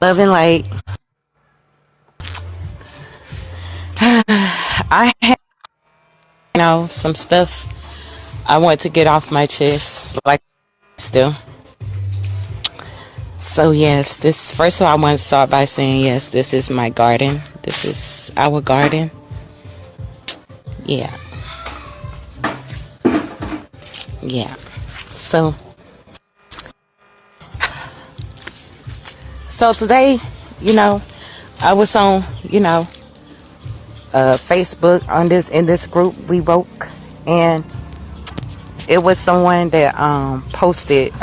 Loving like I have, some stuff I want to get off my chest, like still. So yes, this first of all, I want to start by saying yes, this is my garden. This is our garden. Yeah, yeah. So, so today, I was on, Facebook on this in this group we woke, and it was someone that posted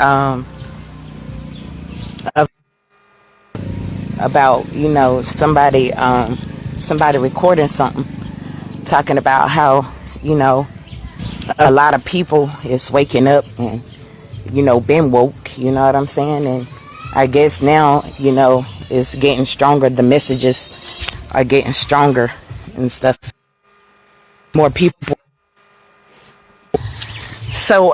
about somebody recording something talking about how a lot of people is waking up and been woke, you know what I'm saying? And I guess now it's getting stronger, the messages are getting stronger and stuff, more people. So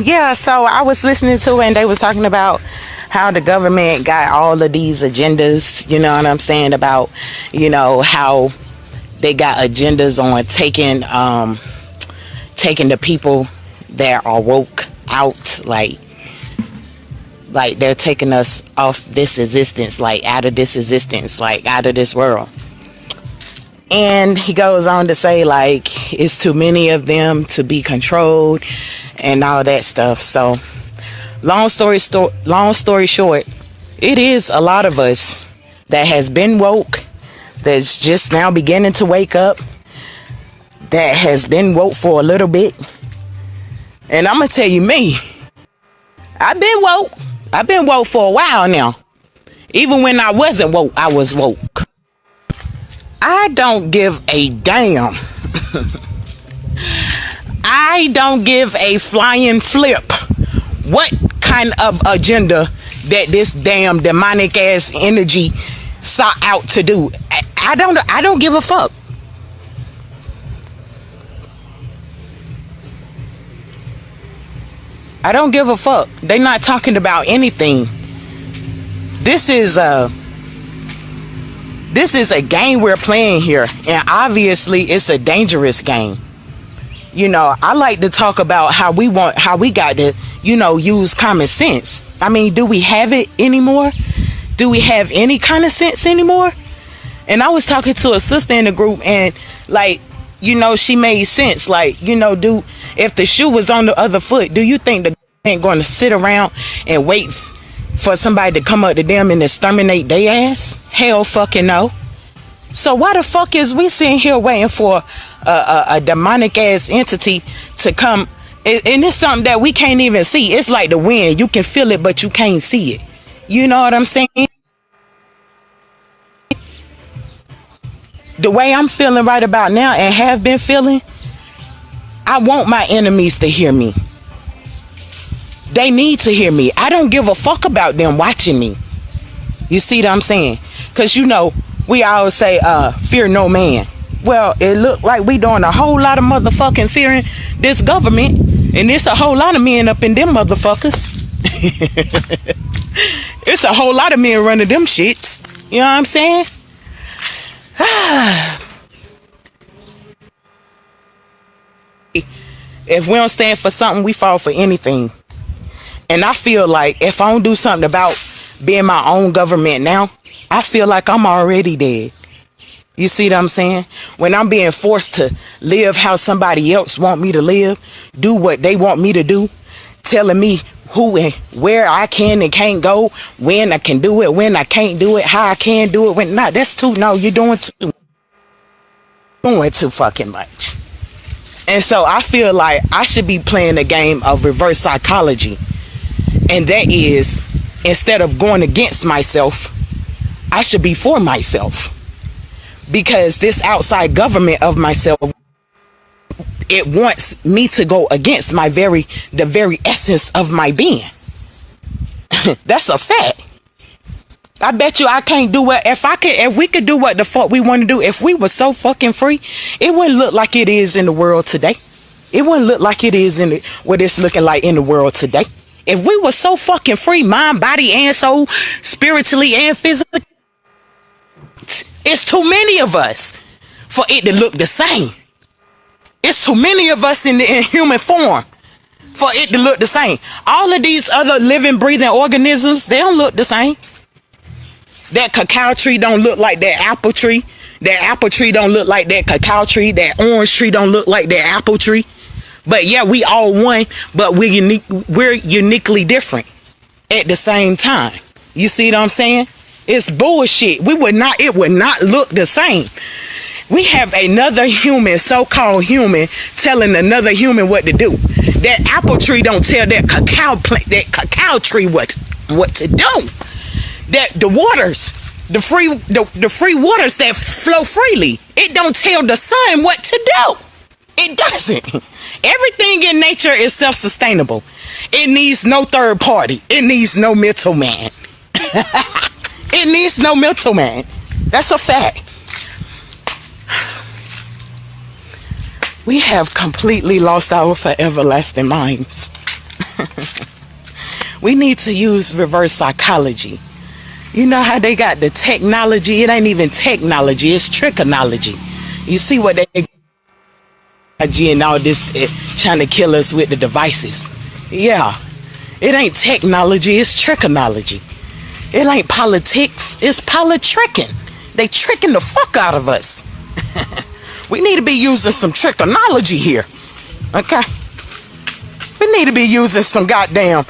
yeah, so I was listening to it and they was talking about how the government got all of these agendas, you know what I'm saying, about how they got agendas on taking the people that are woke out, like they're taking us off this existence, like out of this existence, like out of this world. And he goes on to say, like, it's too many of them to be controlled and all that stuff. So long story short, it is a lot of us that has been woke, that's just now beginning to wake up, that has been woke for a little bit. And I'm gonna tell you, me, I've been woke. I've been woke for a while now. Even when I wasn't woke, I was woke. I don't give a damn. I don't give a flying flip what kind of agenda that this damn demonic ass energy sought out to do. I don't give a fuck. I don't give a fuck. They not talking about anything. This is a game we're playing here, and obviously it's a dangerous game. I like to talk about how we got to, use common sense. I mean, do we have it anymore? Do we have any kind of sense anymore? And I was talking to a sister in the group, and she made sense. Like, if the shoe was on the other foot, do you think the ain't going to sit around and wait for somebody to come up to them and exterminate their ass? Hell fucking no. So why the fuck is we sitting here waiting for a demonic ass entity to come? And it's something that we can't even see. It's like the wind. You can feel it, but you can't see it. You know what I'm saying? The way I'm feeling right about now and have been feeling, I want my enemies to hear me. They need to hear me. I don't give a fuck about them watching me. You see what I'm saying? Because we always say, fear no man. Well, it look like we doing a whole lot of motherfucking fearing this government. And it's a whole lot of men up in them motherfuckers. It's a whole lot of men running them shits. You know what I'm saying? If we don't stand for something, we fall for anything. And I feel like if I don't do something about being my own government now, I feel like I'm already dead. You see what I'm saying? When I'm being forced to live how somebody else want me to live, do what they want me to do, telling me who and where I can and can't go, when I can do it, when I can't do it, how I can do it, when not. That's too, no, you're doing too fucking much. And so I feel like I should be playing a game of reverse psychology. And that is, instead of going against myself, I should be for myself. Because this outside government of myself, it wants me to go against the very essence of my being. That's a fact. I bet you I can't do what, if we could do what the fuck we want to do, if we were so fucking free, it wouldn't look like it is in the world today. It wouldn't look like it is what it's looking like in the world today. If we were so fucking free, mind, body, and soul, spiritually and physically, it's too many of us for it to look the same. It's too many of us in human form for it to look the same. All of these other living, breathing organisms, they don't look the same. That cacao tree don't look like that apple tree. That apple tree don't look like that cacao tree. That orange tree don't look like that apple tree. But yeah, we all one, but we're unique. We're uniquely different at the same time. You see what I'm saying? It's bullshit. It would not look the same. We have another human, so-called human, telling another human what to do. That apple tree don't tell that cacao tree what to do. That the waters, the free waters that flow freely, it don't tell the sun what to do. It doesn't. Everything in nature is self-sustainable. It needs no third party. It needs no middleman. It needs no middleman. That's a fact. We have completely lost our everlasting minds. We need to use reverse psychology. You know how they got the technology? It ain't even technology, it's trickonology. You see what they and all this trying to kill us with the devices. Yeah, it ain't technology, it's trickonology. It ain't politics, it's politricking. They tricking the fuck out of us. We need to be using some trickonology here. Okay? We need to be using some goddamn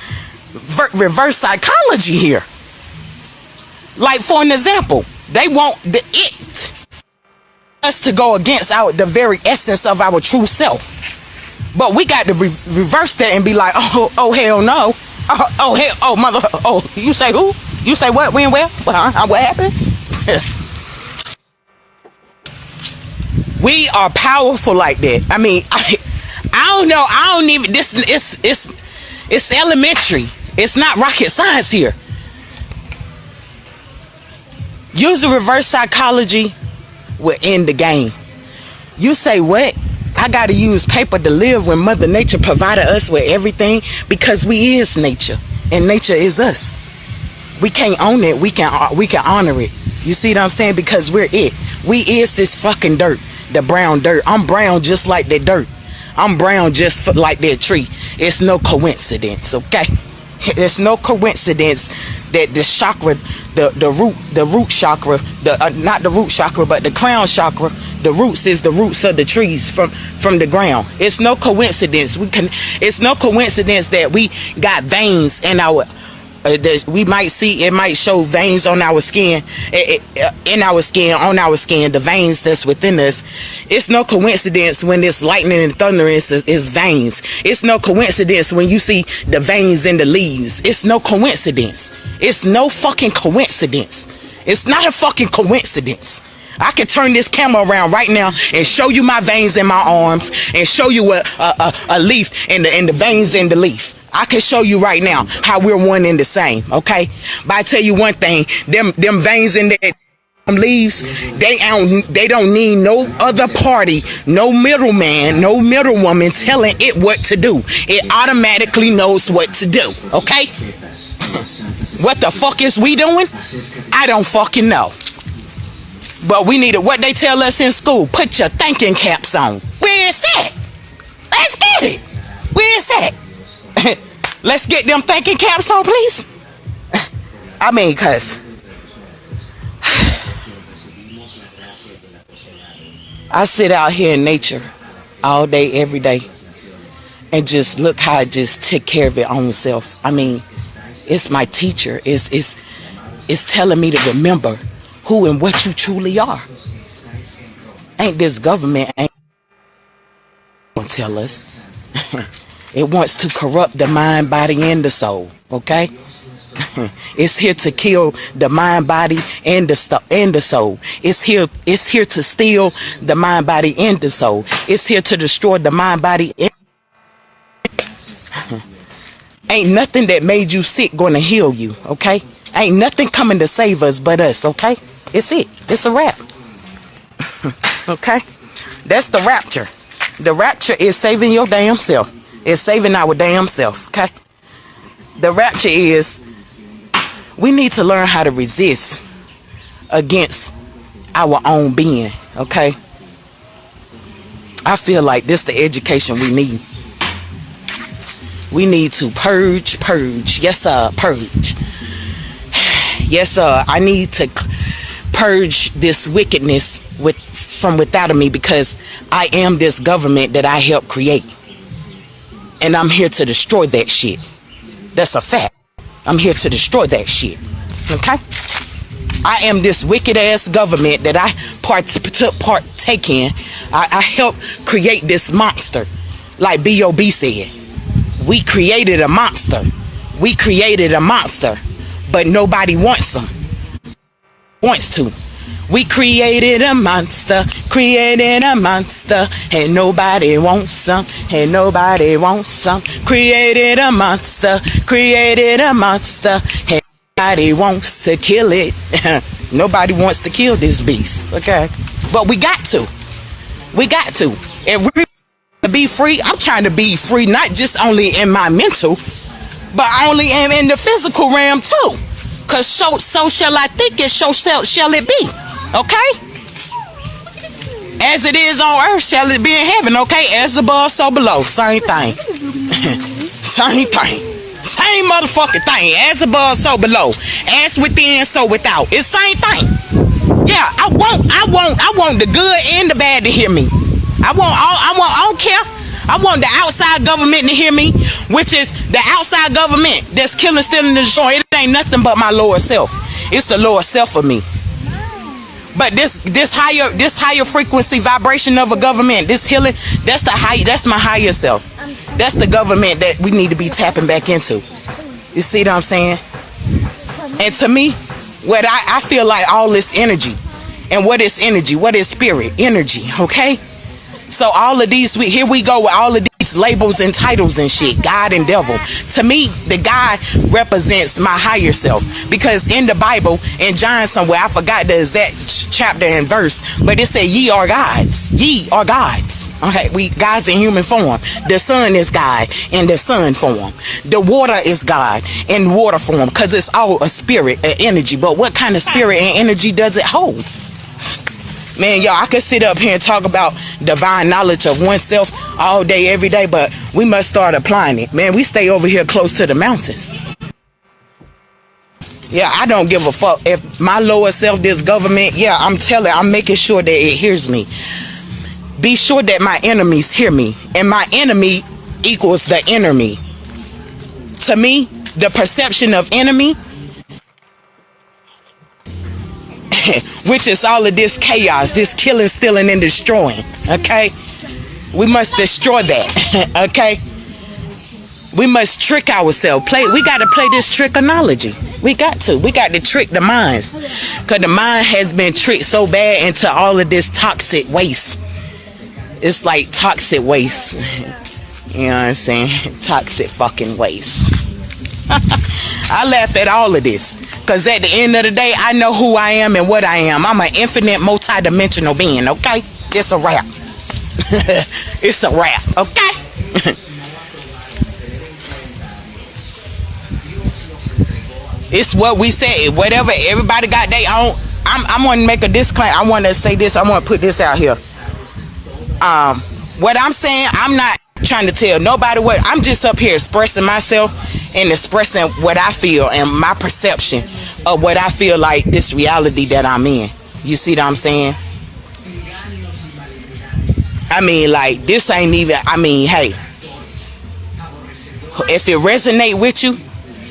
reverse psychology here. Like, for an example, they want us to go against the very essence of our true self. But we got to reverse that and be like, oh hell no. You say who? You say what, when, where? What happened? We are powerful like that. I mean, I don't know. I don't even, it's elementary. It's not rocket science here. Using reverse psychology will end the game. You say what? I gotta use paper to live when Mother Nature provided us with everything, because we is nature and nature is us. We can't own it. We can honor it. You see what I'm saying? Because we're it. We is this fucking dirt, the brown dirt. I'm brown just like that dirt. I'm brown just like that tree. It's no coincidence, okay? It's no coincidence that the chakra, the root chakra, not the root chakra, but the crown chakra, the roots is the roots of the trees from the ground. It's no coincidence. It's no coincidence that we got veins in our. We might see, it might show veins on our skin, in our skin, on our skin, the veins that's within us. It's no coincidence when it's lightning and thunder is veins. It's no coincidence when you see the veins in the leaves. It's no coincidence. It's no fucking coincidence. It's not a fucking coincidence. I can turn this camera around right now and show you my veins in my arms and show you a leaf and the veins in the leaf. I can show you right now how we're one and the same, okay? But I tell you one thing, them veins in the leaves, they don't need no other party, no middleman, no middlewoman telling it what to do. It automatically knows what to do, okay? What the fuck is we doing? I don't fucking know. But we need what they tell us in school, put your thinking caps on. Where is that? Let's get it. Where is that? Let's get them thinking caps on, please. I mean, cause I sit out here in nature all day, every day, and just look how it just take care of its own self. I mean, it's my teacher. It's telling me to remember who and what you truly are. Ain't this government ain't gonna tell us. It wants to corrupt the mind, body, and the soul, okay? It's here to kill the mind, body, and the soul. It's here to steal the mind, body, and the soul. It's here to destroy the mind, body, and ain't nothing that made you sick gonna heal you, okay? Ain't nothing coming to save us but us, okay? It's it. It's a wrap. Okay? That's the rapture. The rapture is saving your damn self. It's saving our damn self, okay? The rapture is we need to learn how to resist against our own being, okay? I feel like this the education we need. We need to purge. Yes, sir, purge. Yes, sir. I need to purge this wickedness from without of me, because I am this government that I helped create. And I'm here to destroy that shit. That's a fact. I'm here to destroy that shit. Okay? I am this wicked ass government that I partake in. I helped create this monster. Like B.O.B. said. We created a monster. We created a monster. But nobody wants them. Wants to. We created a monster. And nobody wants some. And nobody wants some. Created a monster. And nobody wants to kill it. Nobody wants to kill this beast. Okay? But we got to. We got to. If we to be free, I'm trying to be free, not just only in my mental, but only in the physical realm too. Cause so shall I think it, so shall it be. Okay? As it is on earth, shall it be in heaven. Okay? As above, so below. Same thing. Same thing. Same motherfucking thing. As above, so below. As within, so without. It's same thing. Yeah, I want the good and the bad to hear me. I don't care. I want the outside government to hear me, which is the outside government that's killing, stealing, and destroying. It ain't nothing but my lower self. It's the lower self of me. But this higher frequency vibration of a government, this healing, that's my higher self. That's the government that we need to be tapping back into. You see what I'm saying? And to me, what I feel like all this energy, and what is energy? What is spirit? Energy, okay? So all of these, here we go with all of these labels and titles and shit, God and devil. To me, the God represents my higher self, because in the Bible, in John somewhere, I forgot the exact chapter and verse, but it said ye are gods. Ye are gods. Okay, we gods in human form. The sun is God in the sun form. The water is God in water form, because it's all a spirit, an energy. But what kind of spirit and energy does it hold? Man, y'all, I could sit up here and talk about divine knowledge of oneself all day, every day, but we must start applying it. Man, we stay over here close to the mountains. Yeah, I don't give a fuck if my lower self, this government, yeah, I'm making sure that it hears me. Be sure that my enemies hear me, and my enemy equals the inner me. To me, the perception of enemy, which is all of this chaos, this killing, stealing, and destroying. Okay? We must destroy that. Okay? We must trick ourselves. We got to play this trickonology. We got to. We got to trick the minds. Because the mind has been tricked so bad into all of this toxic waste. It's like toxic waste. You know what I'm saying? Toxic fucking waste. I laugh at all of this. Because at the end of the day, I know who I am and what I am. I'm an infinite, multi-dimensional being, okay? It's a wrap. It's a wrap, okay? It's what we say. Whatever, everybody got their own. I'm going to make a disclaimer. I want to say this. I want to put this out here. What I'm saying, I'm not trying to tell nobody what. I'm just up here expressing myself and expressing what I feel and my perception of what I feel like this reality that I'm in. You see what I'm saying? I mean, like, this ain't even, I mean, hey, if it resonate with you,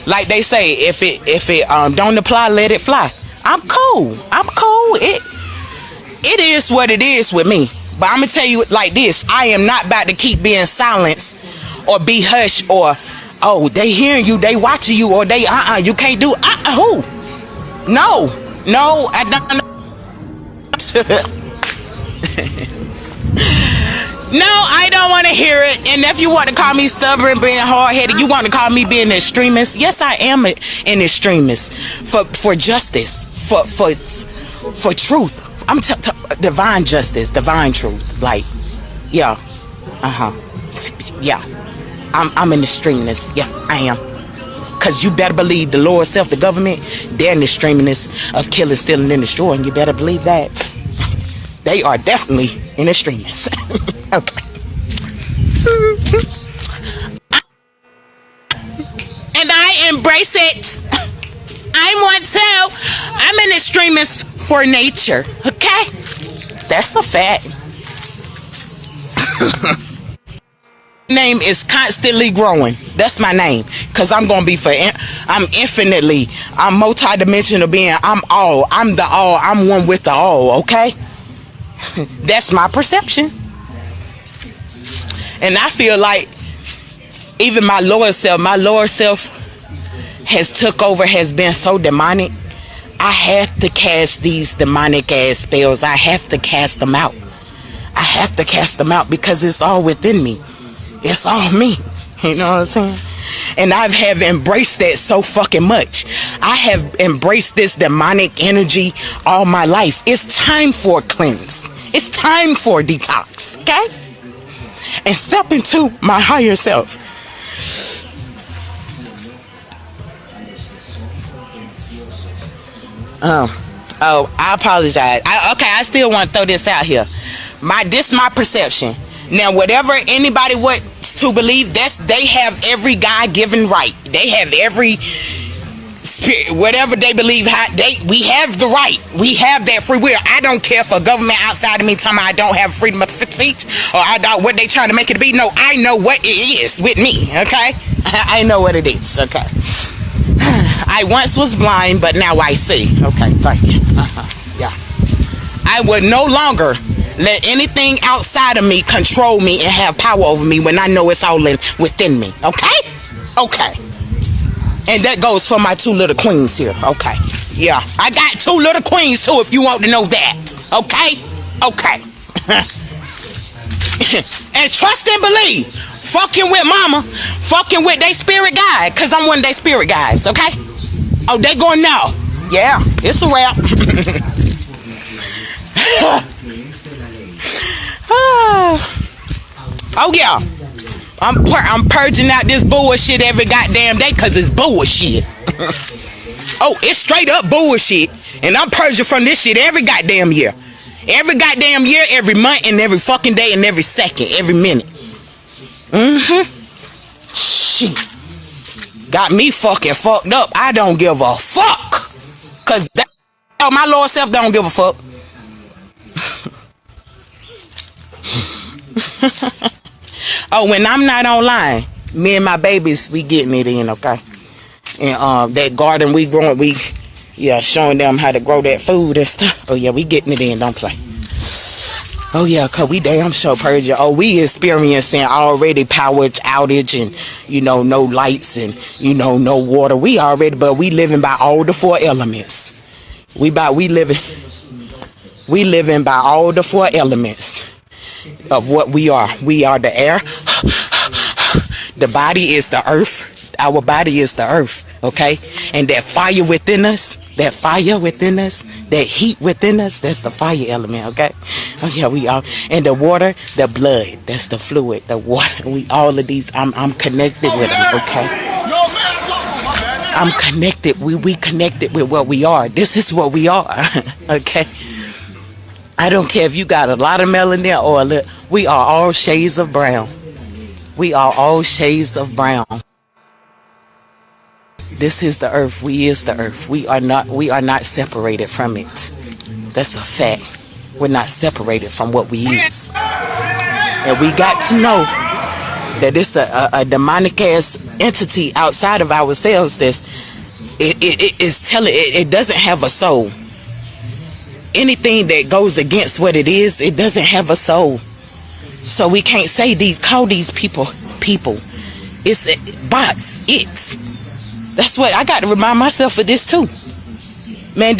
like they say, if it don't apply, let it fly. I'm cool. It is what it is with me. But I'm gonna tell you like this: I am not about to keep being silenced or be hushed, or oh, they hearing you, they watching you, or they you can't do who? No, I don't. No, I don't want to hear it. And if you want to call me stubborn, being hard-headed, you want to call me being an extremist, yes, I am an extremist for justice, for truth. I'm divine justice, divine truth. Like, yeah, yeah. I'm an extremist. Yeah, I am. Cause you better believe the lower self, the government, they're in the extremists of killing, stealing, and destroying. You better believe that. They are definitely in extremists. Okay. And I embrace it. I'm one too. I'm an extremist for nature. Okay? That's a fact. Name is constantly growing. That's my name. Cause I'm gonna be I'm infinitely, I'm multi-dimensional being. I'm all. I'm the all. I'm one with the all. Okay? That's my perception. And I feel like even my lower self has took over, has been so demonic. I have to cast these demonic ass spells. I have to cast them out. I have to cast them out because it's all within me. It's all me. You know what I'm saying? And I have embraced that so fucking much. I have embraced this demonic energy all my life. It's time for a cleanse. It's time for a detox. Okay? And step into my higher self. I apologize. I still want to throw this out here. This my perception. Now, whatever anybody wants to believe, they have every God-given right. They have every spirit, whatever they believe. We have the right. We have that free will. I don't care for a government outside of me telling me I don't have freedom of speech or I don't what they trying to make it to be. No, I know what it is with me. Okay, I know what it is. Okay. I once was blind, but now I see. Okay, thank you. Yeah. I would no longer let anything outside of me control me and have power over me when I know it's all within me. Okay? Okay. And that goes for my two little queens here. Okay. Yeah. I got two little queens too if you want to know that. Okay? Okay. And trust and believe. Fucking with mama. Fucking with they spirit guide. Cause I'm one of they spirit guides. Okay? Oh, they going now. Yeah. It's a wrap. Oh yeah, I'm purging out this bullshit every goddamn day because it's bullshit. Oh, it's straight up bullshit, and I'm purging from this shit every goddamn year, every month, and every fucking day, and every second, every minute. Shit, got me fucking fucked up. I don't give a fuck, cause my lower self don't give a fuck. Oh, when I'm not online, me and my babies, we getting it in, okay? And that garden we growing, showing them how to grow that food and stuff. Oh yeah, we getting it in, don't play. Oh yeah, cause we damn sure purging. Oh, we experiencing already power outage and no lights and no water. We living by all the four elements. We living by all the four elements of what we are. We are the air. The body is the earth. Our body is the earth. Okay? And that fire within us, that heat within us, that's the fire element. Okay? Oh yeah, we are. And the water, the blood, that's the fluid. The water, all of these, I'm connected with them. Okay? I'm connected. We connected with what we are. This is what we are. Okay? I don't care if you got a lot of melanin or a little. We are all shades of brown. We are all shades of brown. This is the earth. We is the earth. We are not separated from it. That's a fact. We're not separated from what we is. And we got to know that it's a demonic ass entity outside of ourselves it doesn't have a soul. Anything that goes against what it is, it doesn't have a soul. So we can't say call these people. It's bots. That's what I got to remind myself of this too. Man,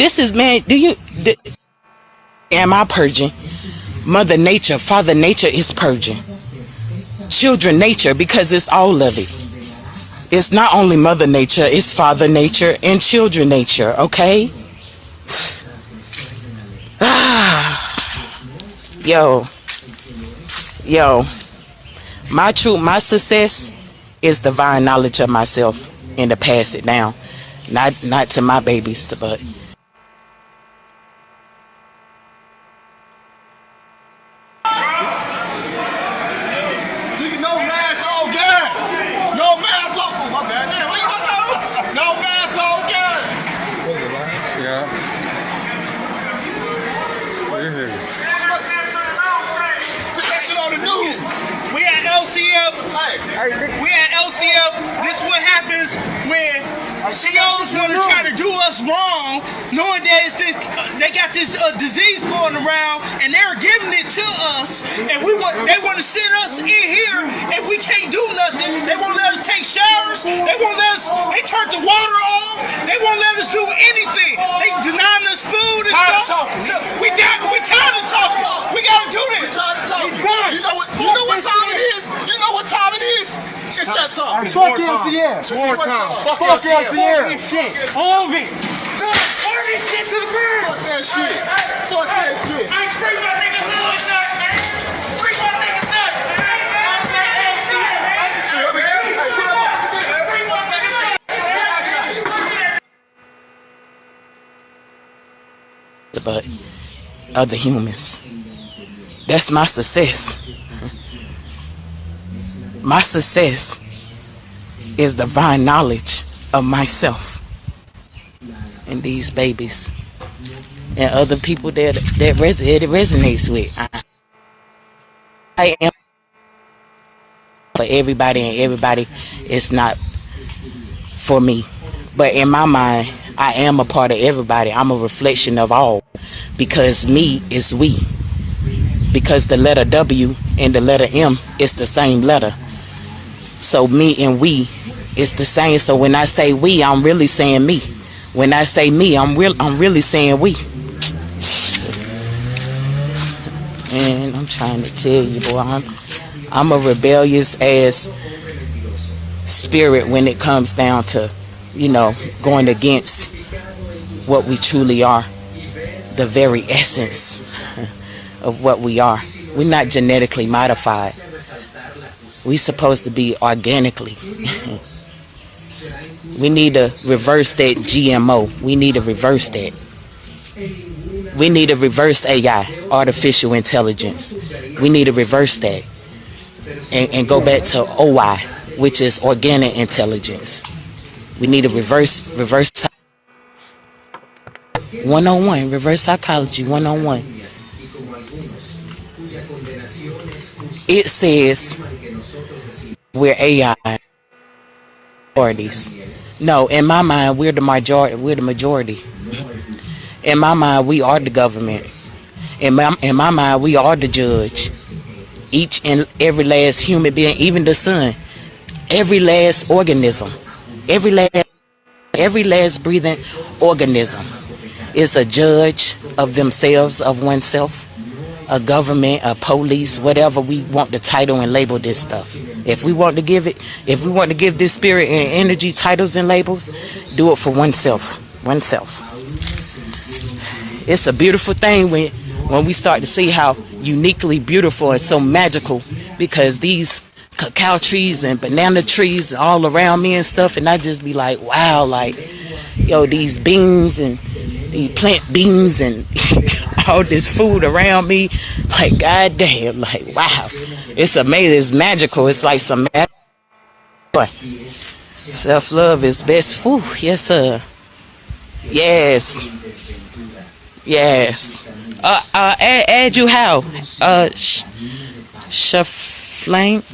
am I purging? Mother Nature, Father Nature is purging. Children Nature, because it's all of it. It's not only Mother Nature, it's Father Nature and Children Nature, okay? Yo, my success is divine knowledge of myself and to pass it down. Not to my babies, but No mask on gas. No mask on. Oh, my bad. No mask on gas. Yeah. Put that shit on the news. We at LCF. We at LCF. This is what happens when CEOs want to try to do us wrong, knowing that they got this disease going around, and they're giving it to us, and they want to send us in here, and we can't do nothing. They won't let us take showers. They won't let us. They turned the water off. They won't let us do anything. They denying us food and stuff. So we tired of talking. We gotta do this. You know what time it is? You know what time it is? It's that time. It's war time. It's war time. Fuck LCF. Shit. All of it. All this shit to the ground. Fuck that shit. Fuck that shit. I bring my nigga Lewis nut, man. Bring my nigga nut, man. Bring my nigga nut. but other humans. That's my success. My success is divine knowledge of myself and these babies and other people that it resonates with. I am for everybody, and everybody is not for me. But in my mind, I am a part of everybody. I'm a reflection of all, because me is we. Because the letter W and the letter M is the same letter. So me and we is the same. So when I say we, I'm really saying me. When I say me, I'm really saying we. And I'm trying to tell you, boy, I'm a rebellious ass spirit when it comes down to, going against what we truly are, the very essence of what we are. We're not genetically modified. We're supposed to be organically. We need to reverse that GMO. We need to reverse that. We need to reverse AI, artificial intelligence. We need to reverse that and go back to OI, which is organic intelligence. We need to reverse 101, reverse psychology 101. It says we're AI minorities. No, in my mind, we're the majority. In my mind, we are the government. In my mind, we are the judge. Each and every last human being, even the sun, every last organism, every last breathing organism is a judge of themselves, of oneself, a government, a police, whatever we want to title and label this stuff. If we want to give this spirit and energy titles and labels, do it for oneself. It's a beautiful thing when we start to see how uniquely beautiful and so magical, because these cacao trees and banana trees all around me and stuff, and I just be like, wow, like, these beans and these plant beans and all this food around me, like, goddamn, like, wow, it's amazing, it's magical, it's like some magic. Self-love is best. Whew, yes, sir. Yes. Add you how? Flank.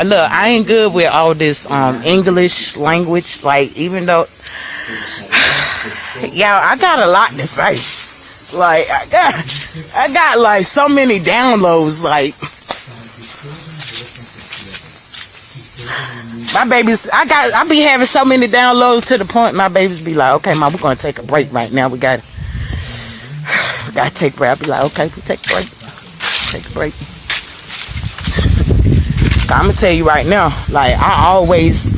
Look, I ain't good with all this English language. Like, even though, I got a lot to say. Like, I got like so many downloads. Like, my babies, I be having so many downloads to the point my babies be like, okay, Mom, we're gonna take a break right now. We gotta take a break. I be like, okay, we take a break. Take a break. I'm gonna tell you right now, like, I always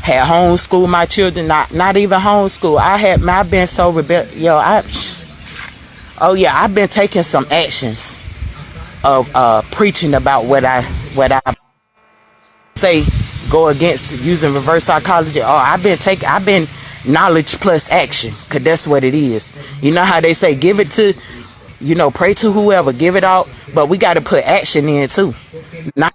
had homeschooled my children, not even homeschool. I've been so I've been taking some actions of preaching about what I say go against using reverse psychology. Oh, I've been knowledge plus action, because that's what it is. You know how they say, give it to, pray to whoever, give it out, but we got to put action in too. Not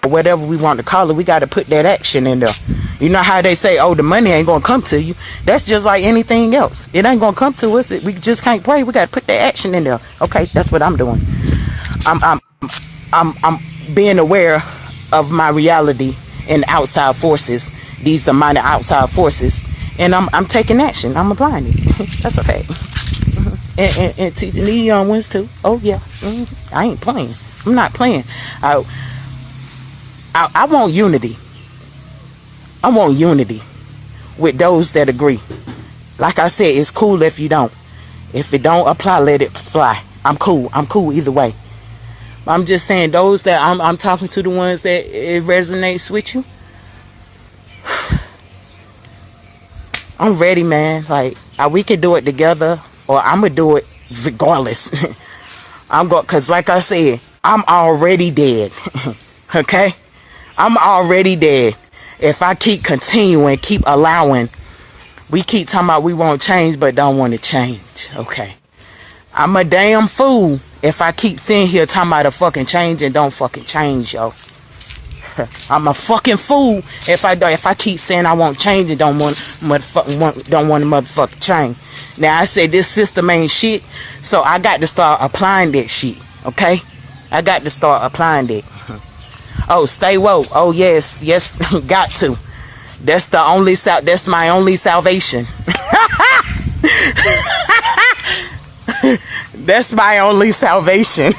whatever we want to call it, we got to put that action in there. You know how they say, oh, the money ain't gonna come to you. That's just like anything else. It ain't gonna come to us. We just can't pray. We got to put that action in there. Okay, that's what I'm doing. I'm being aware of my reality and outside forces. These are minor outside forces, and I'm taking action. I'm applying it. That's a fact. And teaching the young ones too. Oh yeah, I ain't playing. I'm not playing. I want unity. I want unity with those that agree. Like I said, it's cool if you don't. If it don't apply, let it fly. I'm cool. I'm cool either way. I'm just saying, those that I'm talking to, the ones that it resonates with you, I'm ready, man. Like, we can do it together, or I'm gonna do it regardless. Cause like I said, I'm already dead. Okay? I'm already dead. If I keep continuing, keep allowing, we keep talking about we won't change, but don't want to change. Okay? I'm a damn fool if I keep sitting here talking about a fucking change and don't fucking change, yo. I'm a fucking fool if I keep saying I won't change and don't want to motherfucking change. Now I say this system ain't shit, so I got to start applying that shit. Okay? I got to start applying that. Oh, stay woke. Oh yes, got to. That's my only salvation. That's my only salvation.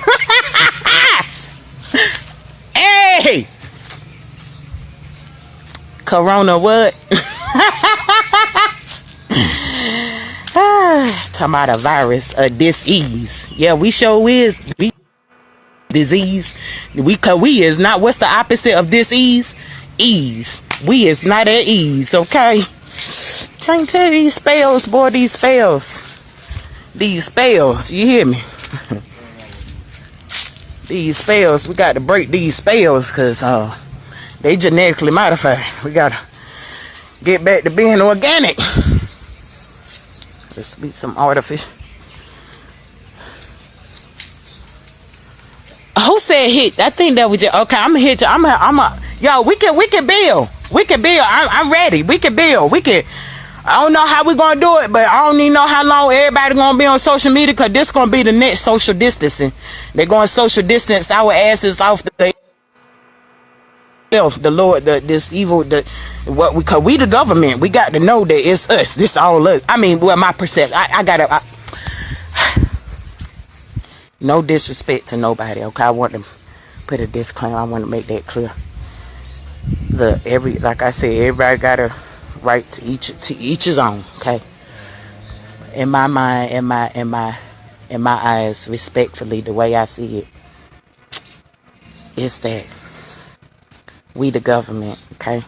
Hey! Corona what? Talking about a virus, a disease. Yeah, we sure is. Disease. We is not. What's the opposite of disease? Ease. We is not at ease, okay? Tell these spells, boy, these spells. These spells, you hear me? These spells, we got to break these spells, because they genetically modified. We got to get back to being organic. Let's be some artificial. Who said hit? I think that was just, okay, I'm gonna hit you. Yo, we can build. We can build. I'm ready. We can build. I don't know how we're gonna do it, but I don't even know how long everybody gonna be on social media, because this gonna be the next social distancing. They're going to social distance our asses off the Lord, this evil, because we the government. We got to know that it's us. This all us. I mean, well, my perception. No disrespect to nobody, okay? I want to put a disclaimer. I want to make that clear. Like I said, everybody got a right to each his own, okay? In my mind, in my eyes, respectfully, the way I see it, is that we the government, okay?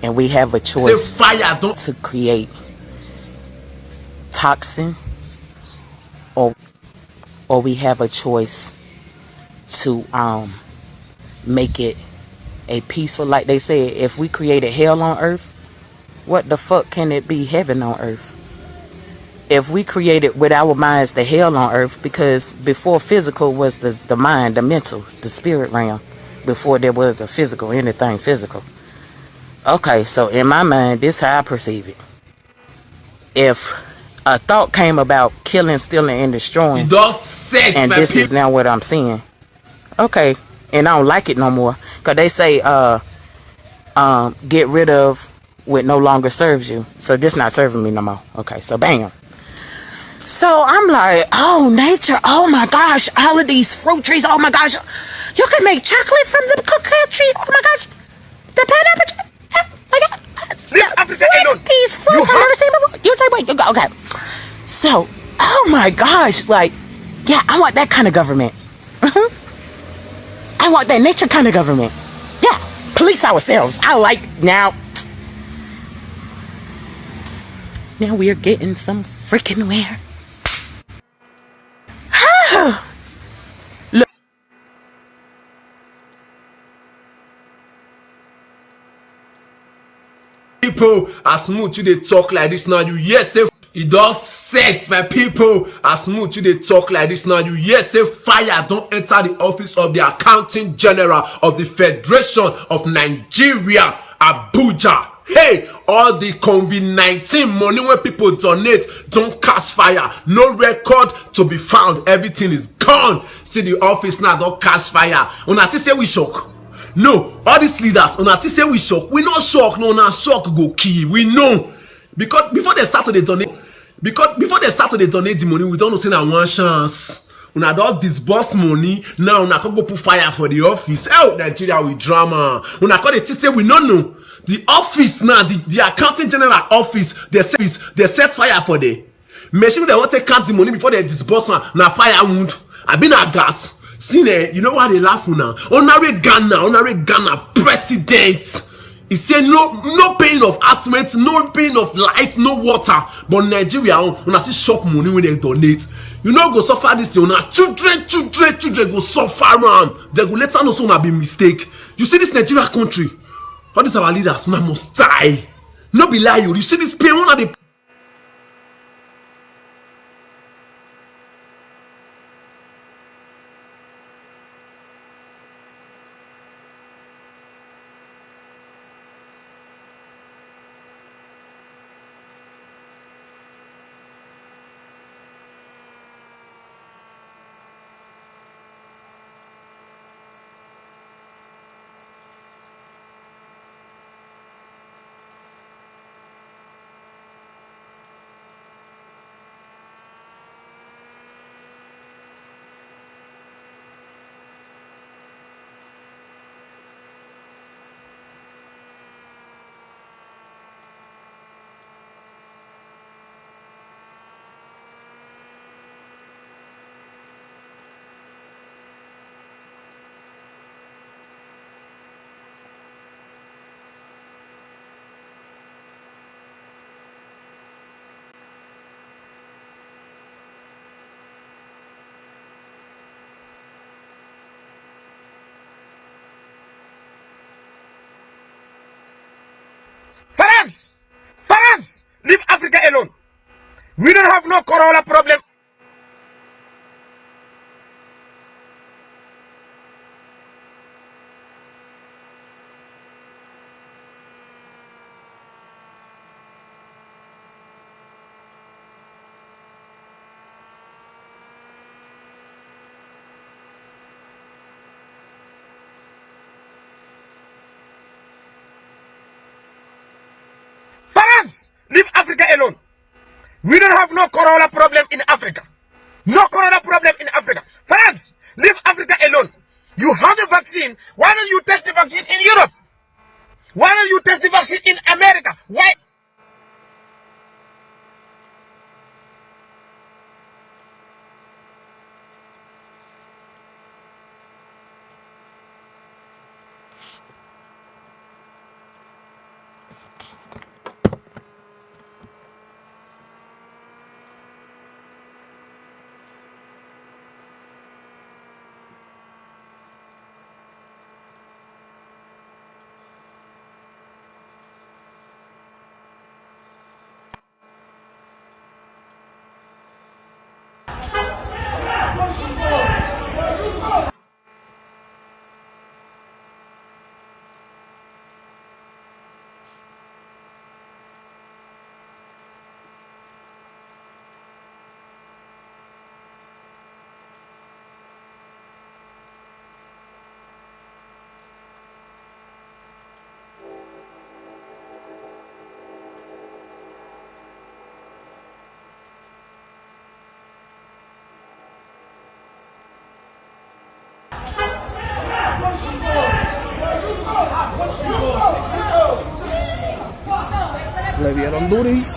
And we have a choice to create toxin, or we have a choice to make it a peaceful, like they said, if we created hell on earth, what the fuck can it be heaven on earth? If we created with our minds the hell on earth, because before physical was the mind, the mental, the spirit realm, before there was a physical, anything physical. Okay, so in my mind, this is how I perceive it. If a thought came about killing, stealing, and destroying, and this is now what I'm seeing, okay, and I don't like it no more, because they say get rid of what no longer serves you. So this not serving me no more. Okay, so bam. So I'm like, oh, nature, oh my gosh, all of these fruit trees, oh my gosh, you can make chocolate from the cocoa tree, oh my gosh, the pineapple tree, oh my god, these fruits I've never seen before. You say, wait, okay. So, oh my gosh, like, yeah, I want that kind of government. I want that nature kind of government. Yeah, police ourselves. I like, now we're getting some freaking where. Look, people. As smooth you they talk like this now, you yes say it does set, my people. As smooth you they talk like this now, you yes say fire don't enter the office of the accounting general of the Federation of Nigeria, Abuja. Hey, all the COVID-19 money when people donate don't catch fire. No record to be found. Everything is gone. See the office now don't catch fire. Una think say we shock? No, all these leaders, una think say we shock? We not shock. No, na shock go kill. We know because before they start to donate, the money, we don't know say na one chance. Una don disburse money now. Una can go put fire for the office. Oh, Nigeria with drama. Una can they say we no know. The office now, the accounting general office, they set fire for the machine. They want to count the money before they disburse na fire wound. I been a gas. See, you know why they laugh now? Honorary Ghana president. He said no paying of asthma, no paying of light, no water. But Nigeria, when I see shop money when they donate, you know go suffer this thing. Children go suffer, man. They go later know so be mistake. You see this Nigeria country. All these our leaders now must die. No be lie, you see this pain one of the France, leave Africa alone. We don't have no corona problem. France, leave Africa alone. We don't have no corona problem in Africa. No corona problem in Africa. France, leave Africa alone. You have a vaccine. Why don't you test the vaccine in Europe? Why don't you test the vaccine in America? Why?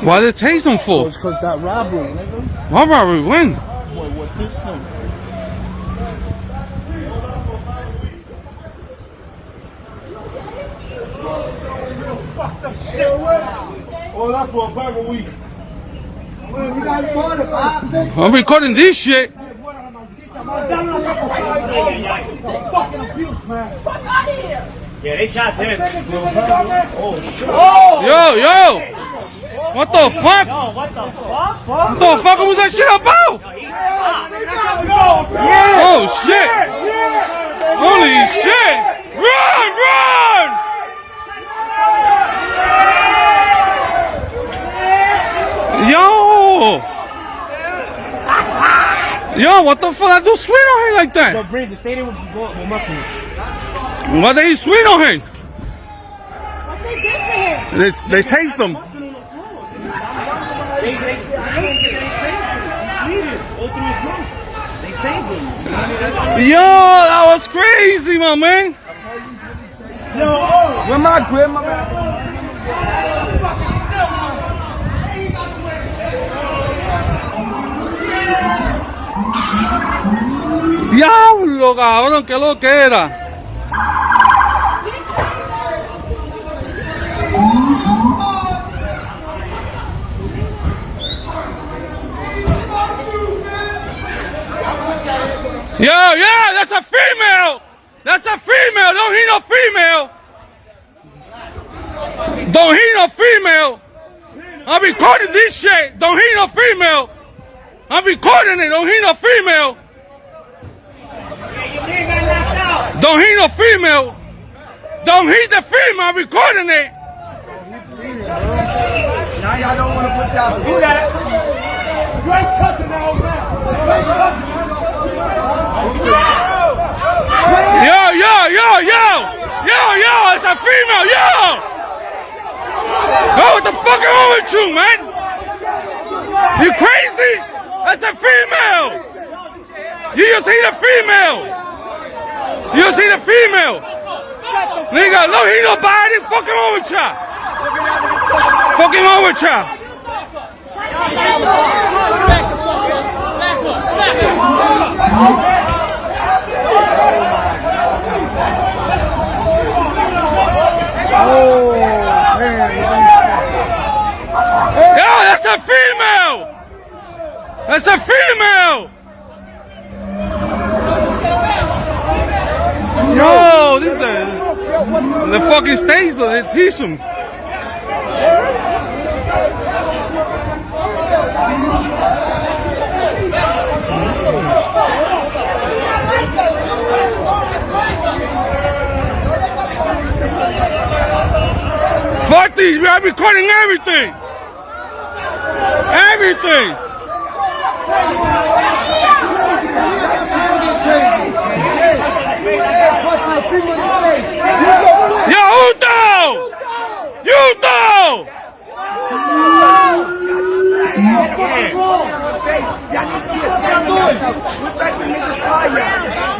Why they tase him for? It's because that robbery, nigga. What robbery? When? Boy, what this thing? Oh, that's for a burger week. I'm recording this shit. Fucking abuse, man. Fuck out of here. Yeah, they shot them. Yo! What the fuck? Oh, what the fuck? What the fuck was that shit about? Oh shit! Holy shit! Run! Yo, what the fuck? I do sweet on him like that? The stadium will be muscles. Why they sweet on him? What they did to him? They taste him. They changed him. Yo, that was crazy, my man. Where my grandma? Diablo, cabrón, qué lo que era. Yo, yeah, that's a female. That's a female. Don't hit no female. Don't hit no female. I'm recording this shit. Don't hit no female. I'm recording it. Don't hit no female. Don't hit no female. Don't hit the female. I'm recording it. Now y'all don't want to put y'all do that. You ain't touching that old man. Yo, it's a female, yo! Oh, what the fuck is wrong with you, man? You crazy? That's a female! You just see the female! You just see the female! Nigga, look, he nobody fucking wrong with ya! Fucking wrong with ya! Yo, that's a female! That's a female! Yo, this is the fucking states, they teach them. Fuck these, we are recording everything! Everything! Yo, Udo! Udo!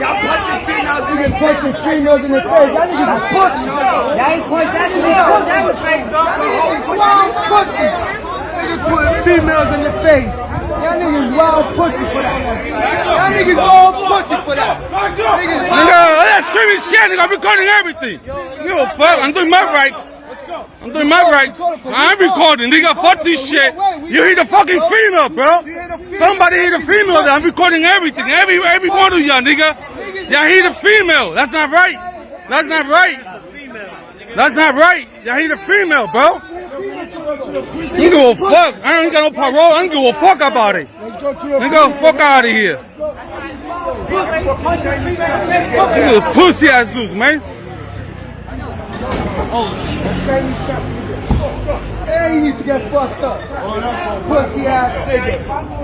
Y'all punching females in the face. Y'all niggas is pussy. Y'all ain't punch that in the face, though. Wild pussy. Niggas putting females in the face. Y'all niggas wild pussy for that. Y'all niggas all pussy for that. Nigga, that screaming shit, nigga, I'm recording everything. Give a fuck, I'm doing my rights. I'm doing my rights. I'm recording, nigga, fuck this shit. You hit a fucking female, bro. Somebody hit a female, I'm recording everything. Every one of y'all, nigga. Y'all hit a female. That's not right. That's not right. That's not right. Y'all hit a female, bro. You give a fuck. I ain't got no parole. I don't give a fuck about it. Nigga, fuck out of here. Nigga, pussy ass dudes, man. Hey, he needs to get fucked up. Pussy ass nigga.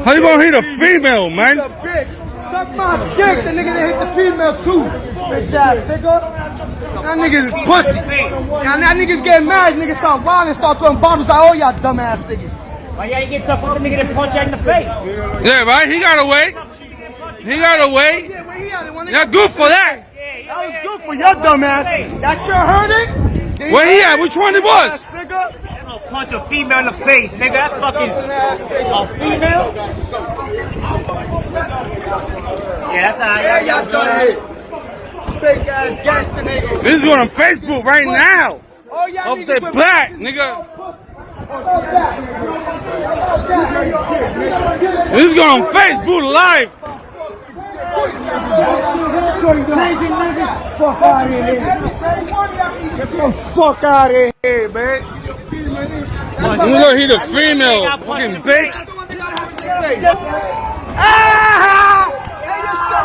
How you gonna hit a female, man? He's a bitch. Suck my dick. The nigga that hit the female too. Bitch ass nigga. Y'all niggas is pussy. Y'all niggas get mad. Niggas start wilding, start throwing bottles at all y'all dumb ass niggas. Why y'all get tough with the nigga that punch you in the face? Yeah, right? He got away. He got away. Yeah, good for that. That was good for your dumb ass. That shit hurting? Where he at? Which one it was? Punch a female in the face, nigga. That's fucking a female. Yeah, that's how y'all doing. Fake ass gangster niggas. This is going on Facebook right now. Oh, y'all Off the back, nigga. This is going on Facebook live. Crazy niggas, fuck out of here. Get the fuck out of here, man. You know he the female, fucking bitch. Ah! Hey, this so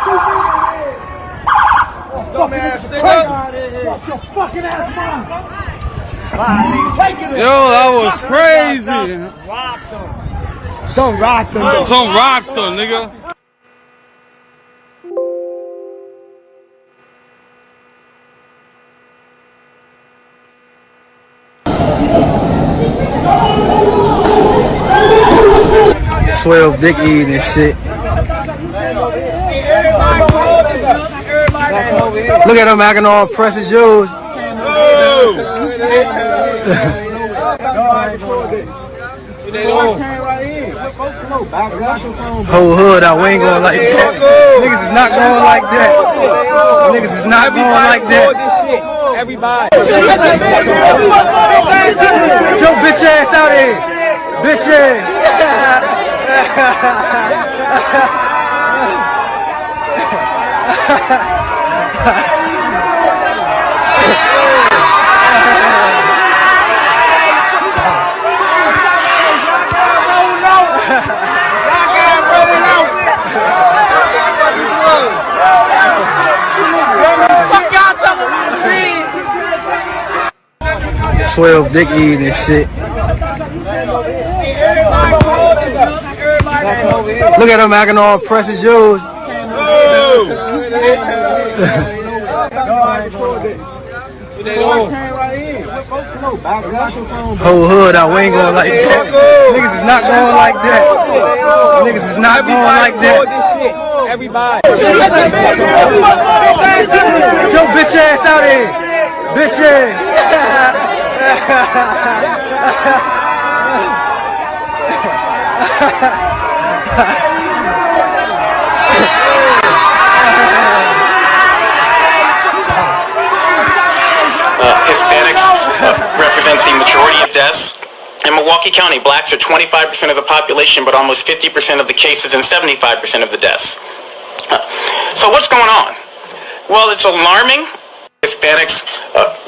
stupid. Dumbass nigga. Fuck your fucking ass mom. Yo, that was crazy. Some rocked them. Some rocked them, nigga. "12 dick eating and shit." Look at them acting all precious yours. Whole hood out, we ain't going like that. Niggas is not going like that. Niggas is not going like that. Everybody. Get your bitch ass out of here. Bitch ass. 12 dick eating and shit. Look at them acting all precious yours. Whole hood out, we ain't going like that. Niggas is not going like that. Niggas is not going like that. Everybody. Get your bitch ass out of here. Bitch ass. Hispanics represent the majority of deaths. In Milwaukee County, blacks are 25% of the population, but almost 50% of the cases and 75% of the deaths. So what's going on? Well, it's alarming. Hispanics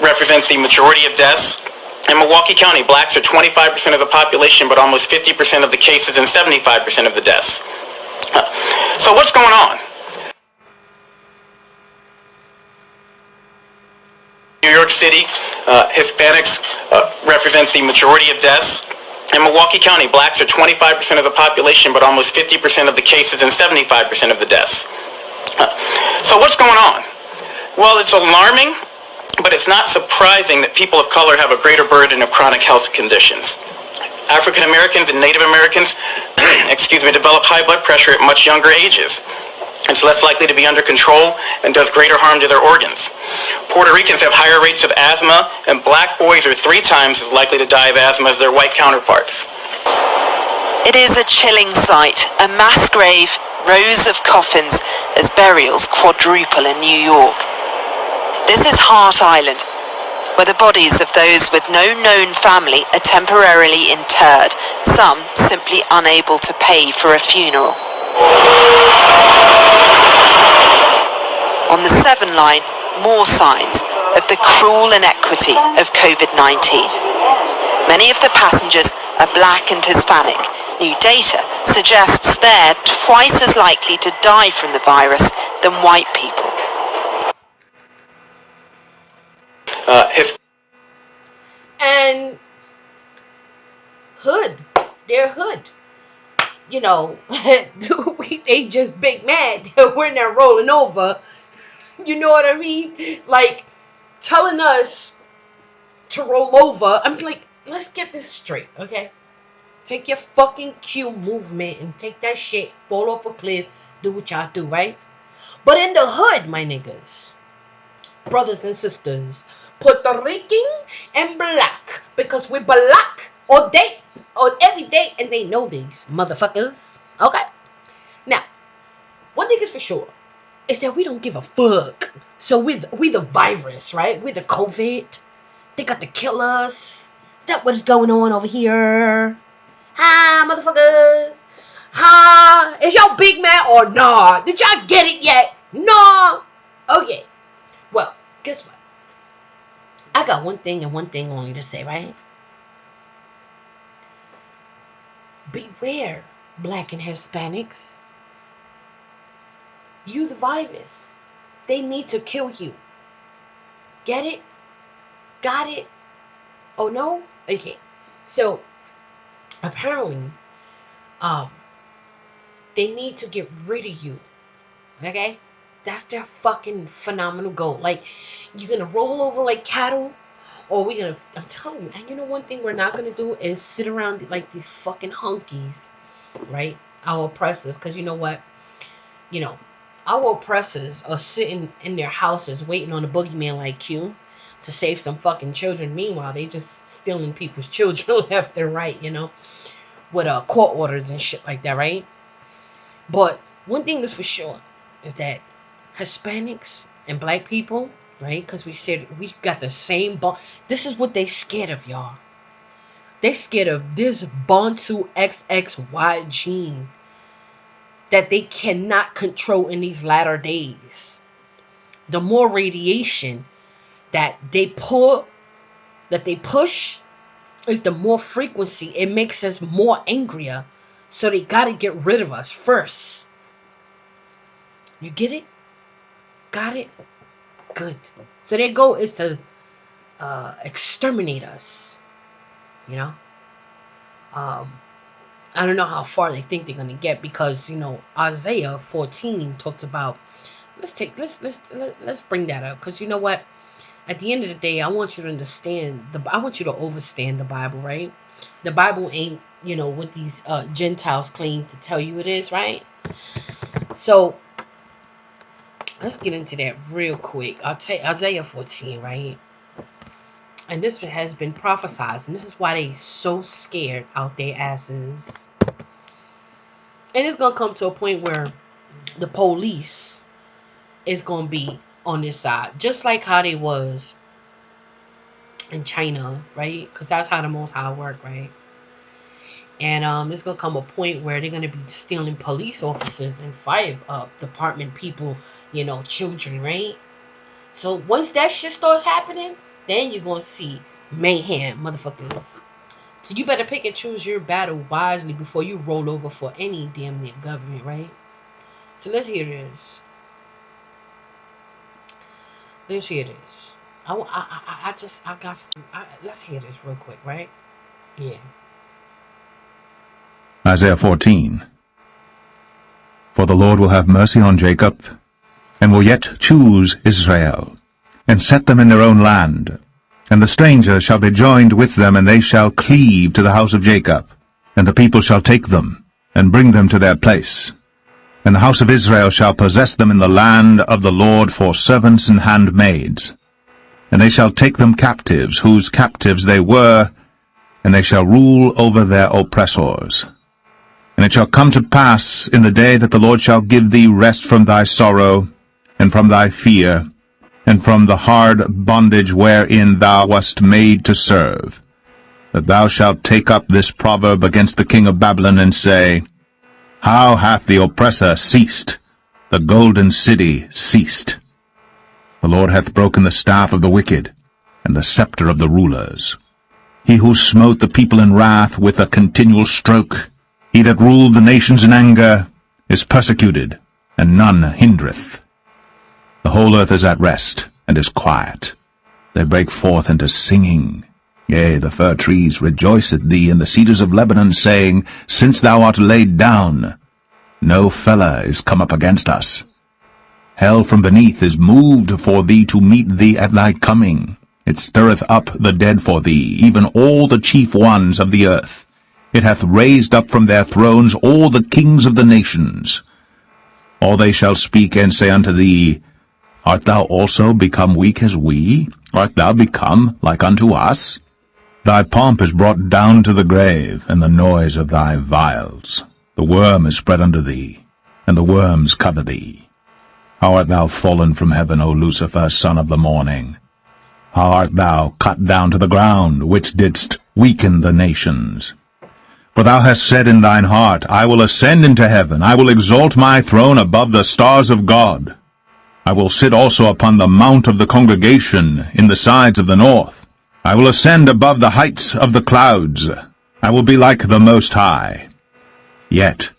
represent the majority of deaths. In Milwaukee County, blacks are 25% of the population, but almost 50% of the cases and 75% of the deaths. So what's going on? New York City, Hispanics represent the majority of deaths. In Milwaukee County, blacks are 25% of the population, but almost 50% of the cases and 75% of the deaths. So what's going on? Well, it's alarming, but it's not surprising that people of color have a greater burden of chronic health conditions. African Americans and Native Americans, develop high blood pressure at much younger ages. It's less likely to be under control and does greater harm to their organs. Puerto Ricans have higher rates of asthma, and black boys are 3 times as likely to die of asthma as their white counterparts. It is a chilling sight, a mass grave, rows of coffins as burials quadruple in New York. This is Hart Island, where the bodies of those with no known family are temporarily interred, some simply unable to pay for a funeral. On the 7 line, more signs of the cruel inequity of COVID-19. Many of the passengers are black and Hispanic. New data suggests they're twice as likely to die from the virus than white people. And hood, they're hood. You know, they just big mad that we're not rolling over. You know what I mean? Like, telling us to roll over. I'm like, let's get this straight, okay? Take your fucking Q movement and take that shit, fall off a cliff, do what y'all do, right? But in the hood, my niggas, brothers and sisters, Puerto Rican and black, because we're black all day, or every day, and they know these motherfuckers, okay? Now, one thing is for sure, is that we don't give a fuck. So we the virus, right? We the COVID. They got to kill us. That what's going on over here. Hi, motherfuckers. Hi. Is y'all big mad or nah? Did y'all get it yet? No. Okay. Well, guess what? I got one thing and one thing only to say, right? Beware, black and Hispanics. You the virus. They need to kill you. Get it? Got it? Oh no? Okay. So apparently, they need to get rid of you. Okay? That's their fucking phenomenal goal. Like, you're gonna roll over like cattle, or we're gonna, I'm telling you, and you know one thing we're not gonna do is sit around like these fucking hunkies, right? Our oppressors, because you know what? You know, our oppressors are sitting in their houses waiting on the boogeyman like you to save some fucking children. Meanwhile, they just stealing people's children left and right, you know, with court orders and shit like that, right? But one thing is for sure is that Hispanics and black people, right? Because we said we got the same bond. This is what they scared of, y'all. They scared of this Bantu XXY gene that they cannot control in these latter days. The more radiation that they push, is the more frequency. It makes us more angrier. So they gotta get rid of us first. You get it? Got it? Good. So their goal is to exterminate us. You know? I don't know how far they think they're gonna get, because you know Isaiah 14 talks about. Let's bring that up, because you know what? At the end of the day, I want you to understand. I want you to understand the Bible, right? The Bible ain't, you know, what these Gentiles claim to tell you it is, right? So let's get into that real quick. I'll take Isaiah 14, right? And this has been prophesied, and this is why they so scared out their asses. And it's gonna come to a point where the police is gonna be on this side, just like how they was in China, right? Because that's how the Most High work, right? And it's gonna come a point where they're gonna be stealing police officers and fire department people, you know, children, right? So once that shit starts happening, then you're gonna see mayhem, motherfuckers. So you better pick and choose your battle wisely before you roll over for any damn near government, right? So let's hear this. Let's hear this. Let's hear this real quick, right? Yeah. Isaiah 14. For the Lord will have mercy on Jacob, and will yet choose Israel, and set them in their own land. And the stranger shall be joined with them, and they shall cleave to the house of Jacob. And the people shall take them, and bring them to their place. And the house of Israel shall possess them in the land of the Lord for servants and handmaids. And they shall take them captives, whose captives they were, and they shall rule over their oppressors. And it shall come to pass in the day that the Lord shall give thee rest from thy sorrow, and from thy fear, and from the hard bondage wherein thou wast made to serve, that thou shalt take up this proverb against the king of Babylon, and say, How hath the oppressor ceased? The golden city ceased. The Lord hath broken the staff of the wicked, and the scepter of the rulers. He who smote the people in wrath with a continual stroke, he that ruled the nations in anger, is persecuted, and none hindereth. The whole earth is at rest, and is quiet. They break forth into singing. Yea, the fir trees rejoice at thee, and the cedars of Lebanon, saying, Since thou art laid down, no feller is come up against us. Hell from beneath is moved for thee to meet thee at thy coming. It stirreth up the dead for thee, even all the chief ones of the earth. It hath raised up from their thrones all the kings of the nations. All they shall speak and say unto thee, Art thou also become weak as we? Art thou become like unto us? Thy pomp is brought down to the grave, and the noise of thy vials. The worm is spread under thee, and the worms cover thee. How art thou fallen from heaven, O Lucifer, son of the morning? How art thou cut down to the ground, which didst weaken the nations? For thou hast said in thine heart, I will ascend into heaven, I will exalt my throne above the stars of God. I will sit also upon the mount of the congregation in the sides of the north. I will ascend above the heights of the clouds. I will be like the Most High. Yet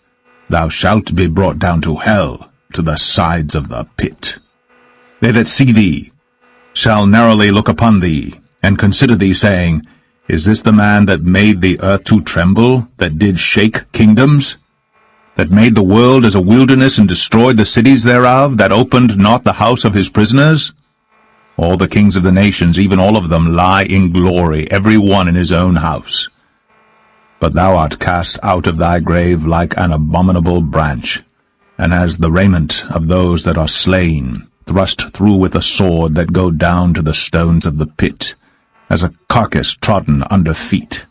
thou shalt be brought down to hell, to the sides of the pit. They that see thee shall narrowly look upon thee, and consider thee, saying, Is this the man that made the earth to tremble, that did shake kingdoms? That made the world as a wilderness, and destroyed the cities thereof, that opened not the house of his prisoners? All the kings of the nations, even all of them, lie in glory, every one in his own house. But thou art cast out of thy grave like an abominable branch, and as the raiment of those that are slain, thrust through with a sword, that go down to the stones of the pit, as a carcass trodden under feet.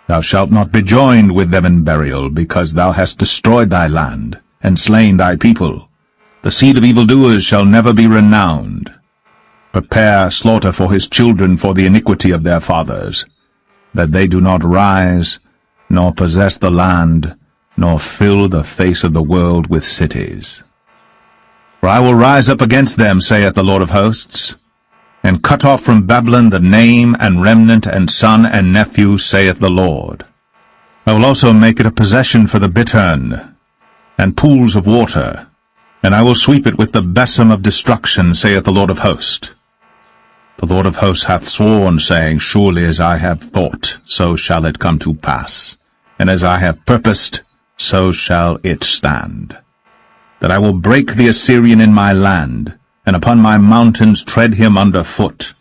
Thou shalt not be joined with them in burial, because thou hast destroyed thy land, and slain thy people. The seed of evildoers shall never be renowned. Prepare slaughter for his children for the iniquity of their fathers, that they do not rise, nor possess the land, nor fill the face of the world with cities. For I will rise up against them, saith the Lord of hosts, and cut off from Babylon the name and remnant and son and nephew, saith the Lord. I will also make it a possession for the bittern, and pools of water, and I will sweep it with the besom of destruction, saith the Lord of hosts. The Lord of hosts hath sworn, saying, Surely as I have thought, so shall it come to pass, and as I have purposed, so shall it stand. That I will break the Assyrian in my land, and upon my mountains tread him under foot.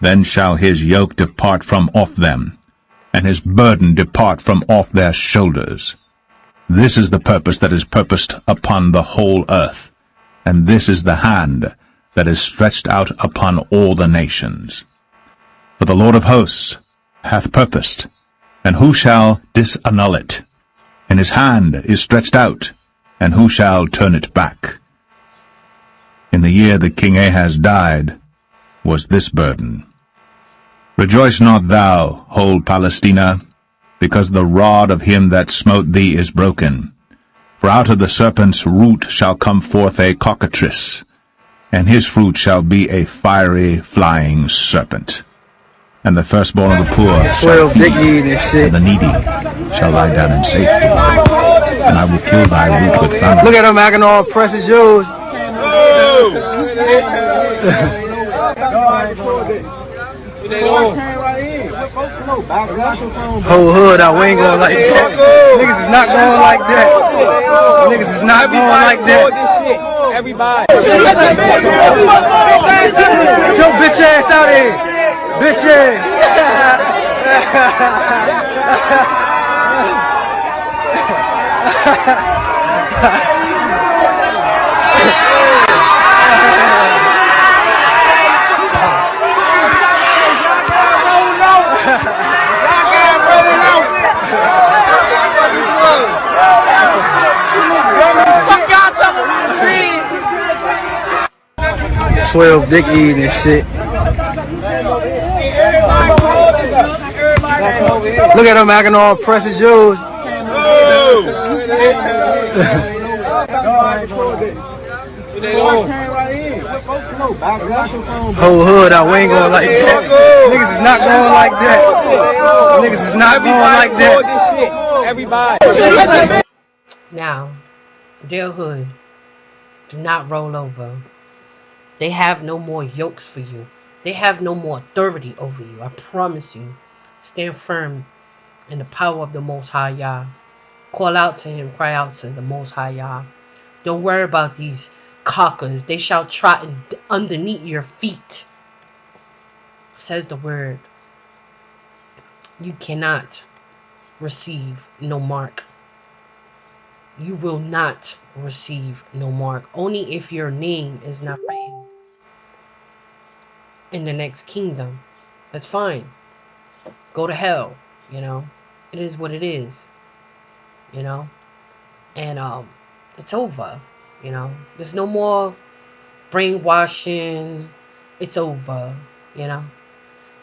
Then shall his yoke depart from off them, and his burden depart from off their shoulders. This is the purpose that is purposed upon the whole earth, and this is the hand that is stretched out upon all the nations. For the Lord of hosts hath purposed, and who shall disannul it? And his hand is stretched out, and who shall turn it back? In the year that King Ahaz died was this burden. Rejoice not thou, whole Palestina, because the rod of him that smote thee is broken. For out of the serpent's root shall come forth a cockatrice, and his fruit shall be a fiery flying serpent. And the firstborn of the poor shall feed, and the needy shall lie down in safety. And I will kill thy root with famine. Look at him acting all precious yours. Whole hood out, we ain't going like that. Niggas is not going like that. Niggas is not going like that. Everybody. Get your bitch ass out of here. Bitch ass. 12 dick eating and shit. Look at him acting all precious yours. Whole hood out, we ain't going like that. Niggas is not going like that. Niggas is not going like that. Everybody. Now, dear hood, do not roll over. They have no more yokes for you. They have no more authority over you. I promise you. Stand firm in the power of the Most High Yah. Call out to him. Cry out to the Most High Yah. Don't worry about these cockers. They shall trot underneath your feet. Says the word. You cannot receive no mark. You will not receive no mark. Only if your name is not written in the next kingdom. That's fine. Go to hell, you know. It is what it is, you know. And it's over, you know. There's no more brainwashing. It's over, you know.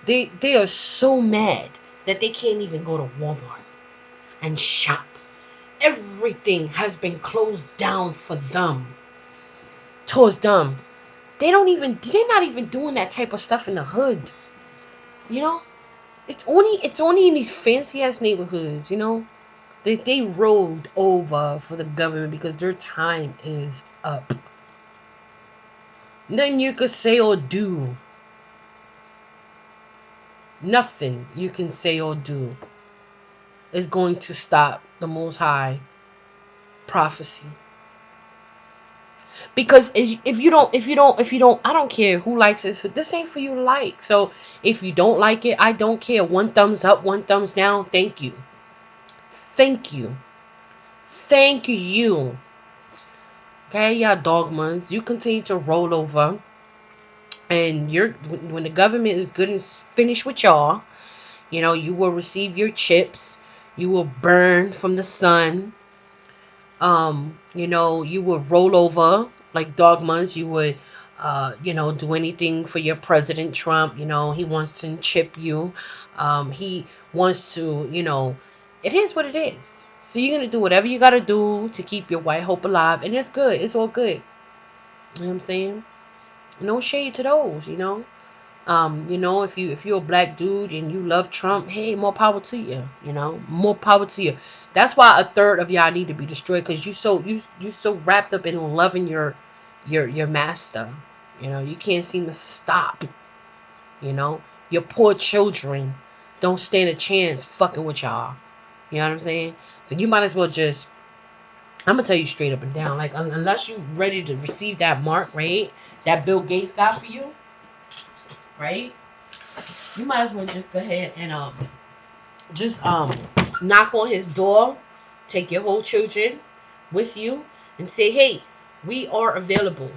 They are so mad that they can't even go to Walmart and shop. Everything has been closed down for them. towards them. They're not even doing that type of stuff in the hood. You know? It's only in these fancy ass neighborhoods, you know? They rolled over for the government because their time is up. Nothing you could say or do. Nothing you can say or do is going to stop the Most High prophecy. Because if you don't, I don't care who likes it. So this ain't for you to like. So if you don't like it, I don't care. One thumbs up, one thumbs down. Thank you. Thank you. Thank you. Okay, y'all dogmas. You continue to roll over. And when the government is good and finished with y'all, you know, you will receive your chips. You will burn from the sun. You know, you will roll over like dogmas. You would, you know, do anything for your President Trump. You know, he wants to chip you. He wants to, you know, it is what it is. So you're going to do whatever you got to do to keep your white hope alive. And it's good. It's all good. You know what I'm saying? No shade to those, you know. You know, if you're a black dude and you love Trump, hey, more power to you. You know, more power to you. That's why a third of y'all need to be destroyed, because you so wrapped up in loving your master. You know, you can't seem to stop. You know, your poor children don't stand a chance fucking with y'all. You know what I'm saying? So you might as well just, I'm gonna tell you straight up and down, like, unless you ready to receive that mark, right? That Bill Gates got for you, right? You might as well just go ahead and just knock on his door, take your whole children with you, and say, hey, we are available.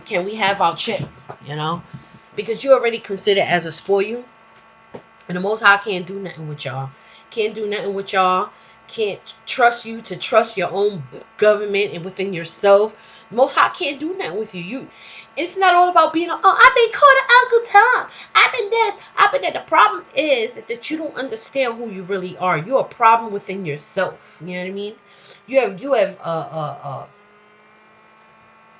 Can we have our chip? You know, because you already considered as a spoil, and the Most High can't do nothing with y'all. Can't do nothing with y'all. Can't trust you to trust your own government and within yourself. The Most High can't do nothing with you. It's not all about being, oh, I've been called an Uncle Tom. I've been this. I've been that. The problem is that you don't understand who you really are. You're a problem within yourself. You know what I mean? You have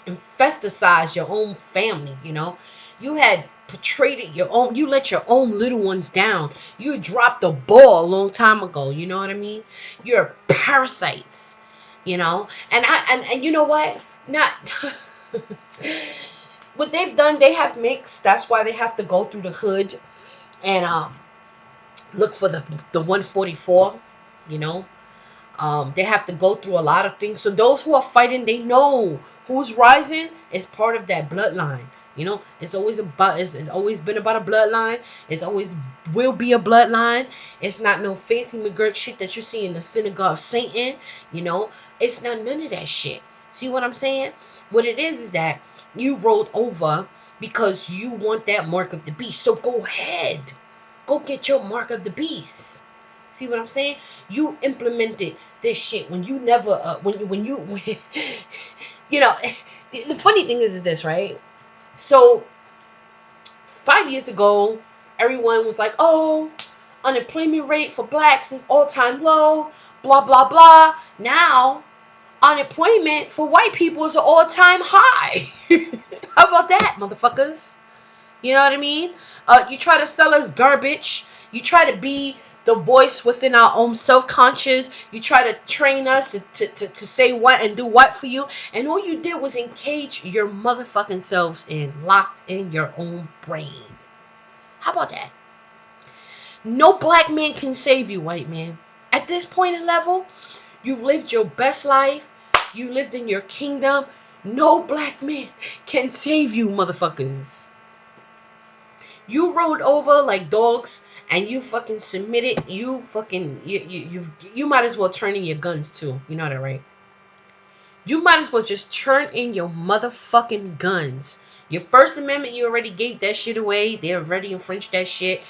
infesticized your own family. You know, you had portrayed your own. You let your own little ones down. You dropped the ball a long time ago. You know what I mean? You're parasites. You know, and you know what? Not. What they've done, they have mixed. That's why they have to go through the hood and look for the 144. You know, they have to go through a lot of things. So those who are fighting, they know who's rising is part of that bloodline. You know, it's always been about a bloodline. It's always will be a bloodline. It's not no fancy McGirt shit that you see in the synagogue of Satan. You know, it's not none of that shit. See what I'm saying? What it is that you rolled over because you want that mark of the beast. So go ahead. Go get your mark of the beast. See what I'm saying? You implemented this shit when you never, when you know, the funny thing is this, right? So 5 years ago, everyone was like, oh, unemployment rate for blacks is all-time low, blah, blah, blah. Now, unemployment for white people is an all-time high. How about that, motherfuckers? You know what I mean? You try to sell us garbage. You try to be the voice within our own self-conscious. You try to train us to say what and do what for you. And all you did was encage your motherfucking selves in, locked in your own brain. How about that? No black man can save you, white man. At this point in level, you've lived your best life. You lived in your kingdom. No black man can save you, motherfuckers. You rolled over like dogs and you fucking submitted. You fucking you might as well turn in your guns too. You know that, right? You might as well just turn in your motherfucking guns. Your First Amendment, you already gave that shit away. They already infringed that shit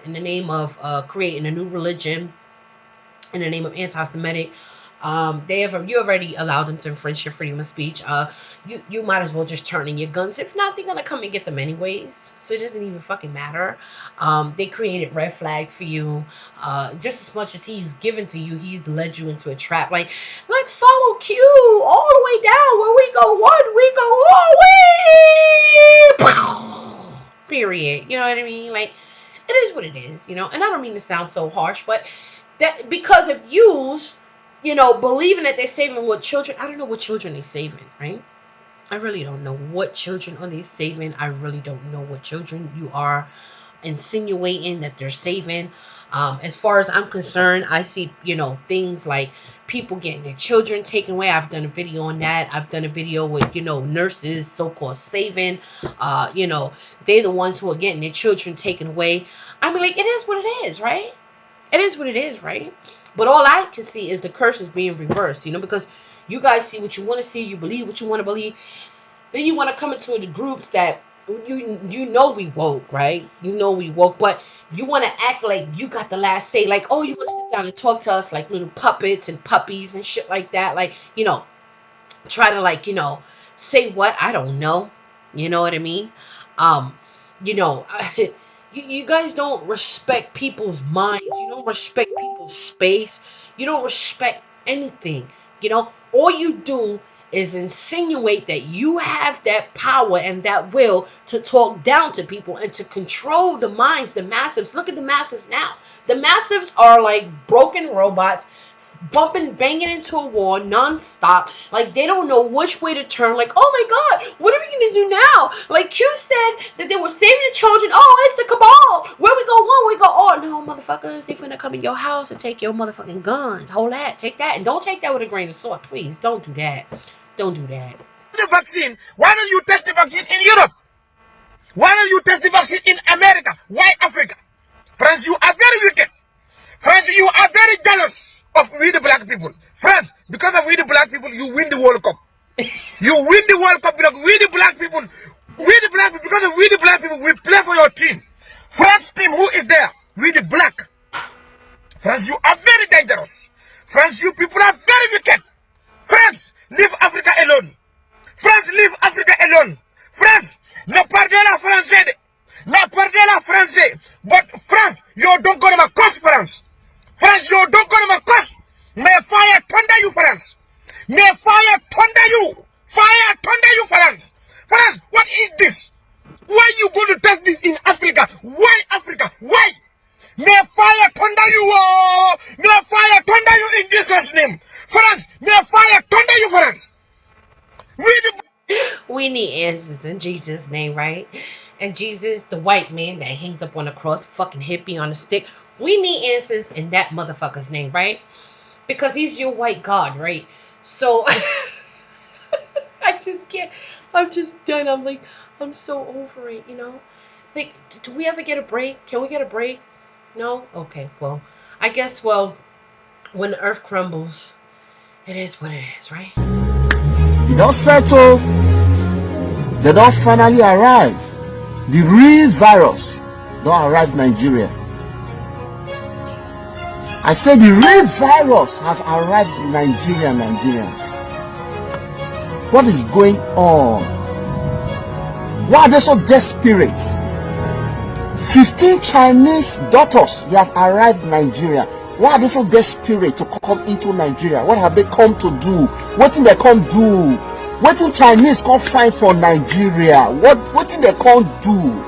in the name of creating a new religion, in the name of anti-Semitic. You already allowed them to infringe your freedom of speech. You might as well just turn in your guns. If not, they're gonna come and get them anyways. So it doesn't even fucking matter. They created red flags for you. Just as much as he's given to you, he's led you into a trap. Like, let's follow Q all the way down. Where we go one, we go all we. Period. You know what I mean? Like, it is what it is, you know. And I don't mean to sound so harsh, but that because of yous, you know, believing that they're saving what children. I don't know what children they're saving, right? I really don't know what children are they saving. I really don't know what children you are insinuating that they're saving. As far as I'm concerned, I see, you know, things like people getting their children taken away. I've done a video on that. I've done a video with, you know, nurses so-called saving. You know, they're the ones who are getting their children taken away. I mean, like, it is what it is, right? It is what it is, right? But all I can see is the curse is being reversed, you know, because you guys see what you want to see, you believe what you want to believe. Then you want to come into the groups that you know we woke, right? You know we woke, but you want to act like you got the last say, like, oh, you want to sit down and talk to us like little puppets and puppies and shit like that, like, you know, try to, like, you know, say what? I don't know. You know what I mean? You know, you guys don't respect people's minds. You don't respect people's space. You don't respect anything. You know, all you do is insinuate that you have that power and that will to talk down to people and to control the minds, the massives. Look at the massives now. The massives are like broken robots, banging into a wall non-stop. Like, they don't know which way to turn. Like, oh my god, what are we gonna do now? Like, Q said that they were saving the children. Oh, it's the cabal. Where we go one, we go all. No, motherfuckers, they finna come in your house and take your motherfucking guns. Hold that, take that, and don't take that with a grain of salt, please. Don't do that. Don't do that. The vaccine. Why don't you test the vaccine in Europe? Why don't you test the vaccine in America? Why Africa? France, you are very wicked. France, you are very jealous of we the black people. France, because of we the black people, you win the World Cup. You win the World Cup because we the black people, because of we the black people, we play for your team. France team, who is there? We the black. France, you are very dangerous. France, you people are very wicked. France, leave Africa alone. France, leave Africa alone. France, ne pardela français. Ne pardela français. But France, you don't go to my cause, France. France, you don't go to my cause. May fire thunder you, France. May fire thunder you. Fire thunder you, France. France, what is this? Why you going to test this in Africa? Why Africa? Why? May fire thunder you. Oh, may fire thunder you in Jesus' name. France, may fire thunder you, France. We need answers in Jesus' name, right? And Jesus, the white man that hangs up on the cross, fucking hippie on a stick. We need answers in that motherfucker's name, right? Because he's your white God, right? So I just can't. I'm just done. I'm like, I'm so over it, you know? Like, do we ever get a break? Can we get a break? No? Okay, well, I guess, well, when the earth crumbles, it is what it is, right? You don't settle. They don't finally arrive. The real virus don't arrive in Nigeria. I said the real virus has arrived in Nigeria, Nigerians. What is going on? Why are they so desperate? 15 Chinese daughters, they have arrived in Nigeria. Why are they so desperate to come into Nigeria? What have they come to do? What did they come do? What did Chinese come find for Nigeria? What did they come do?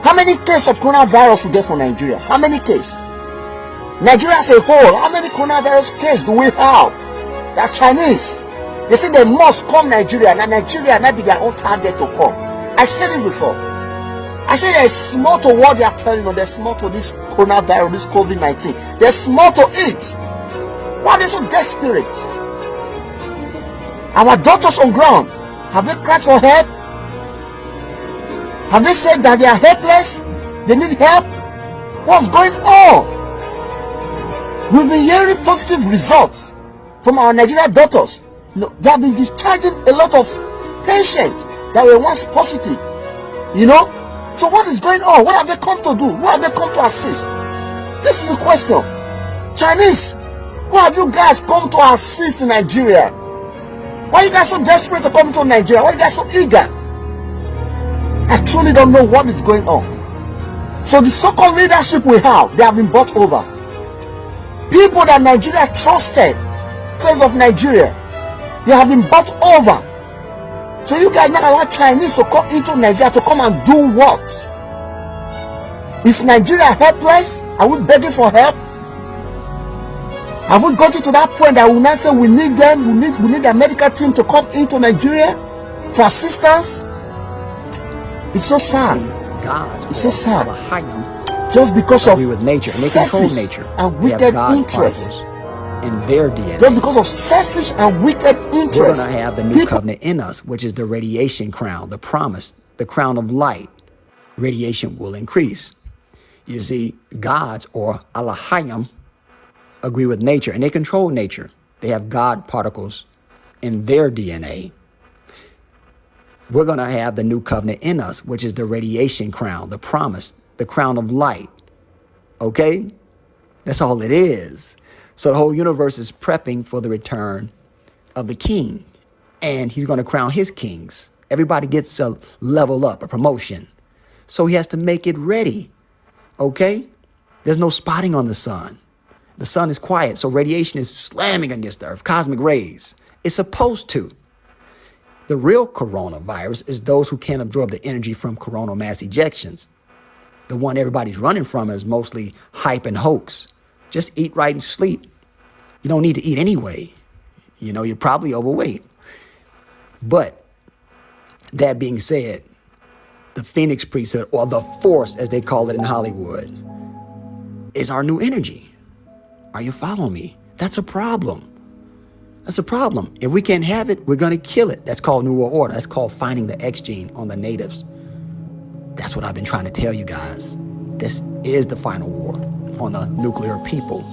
How many cases of coronavirus we get from Nigeria? How many cases? Nigeria as a whole, how many coronavirus cases do we have? They are Chinese. They say they must come Nigeria, and Nigeria not be their own target to come. I said it before. I said there's more to what they are telling us. There's more to this coronavirus, this COVID-19. There's more to it. Why are they so desperate? Our daughters on ground, have they cried for help? Have they said that they are helpless? They need help? What's going on? We've been hearing positive results from our Nigerian daughters. You know, they have been discharging a lot of patients that were once positive. You know? So what is going on? What have they come to do? Who have they come to assist? This is the question. Chinese, who have you guys come to assist in Nigeria? Why are you guys so desperate to come to Nigeria? Why are you guys so eager? I truly don't know what is going on. So the so-called leadership we have, they have been bought over. People that Nigeria trusted territories of Nigeria. They have been bought over. So you guys now allow Chinese to come into Nigeria to come and do what? Is Nigeria helpless? Are we begging for help? Have we gotten to that point that we now say we need them, we need a medical team to come into Nigeria for assistance? It's so sad. It's so sad. Just because of with nature, and they control nature and wicked interests. In their DNA. Just because of selfish and wicked interests. We're going to have the new covenant in us, which is the radiation crown, the promise, the crown of light. Radiation will increase. You see, gods or Allahayim agree with nature, and they control nature. They have God particles in their DNA. We're going to have the new covenant in us, which is the radiation crown, the promise, the crown of light. Okay? That's all it is. So the whole universe is prepping for the return of the king. And he's going to crown his kings. Everybody gets a level up, a promotion. So he has to make it ready. Okay? There's no spotting on the sun. The sun is quiet, so radiation is slamming against the earth, cosmic rays. It's supposed to. The real coronavirus is those who can't absorb the energy from coronal mass ejections. The one everybody's running from is mostly hype and hoax. Just eat right and sleep. You don't need to eat anyway. You know, you're probably overweight. But that being said, the Phoenix priesthood, or the force as they call it in Hollywood, is our new energy. Are you following me? That's a problem. That's a problem. If we can't have it, we're going to kill it. That's called New World Order. That's called finding the X gene on the natives. That's what I've been trying to tell you guys. This is the final war on the nuclear people.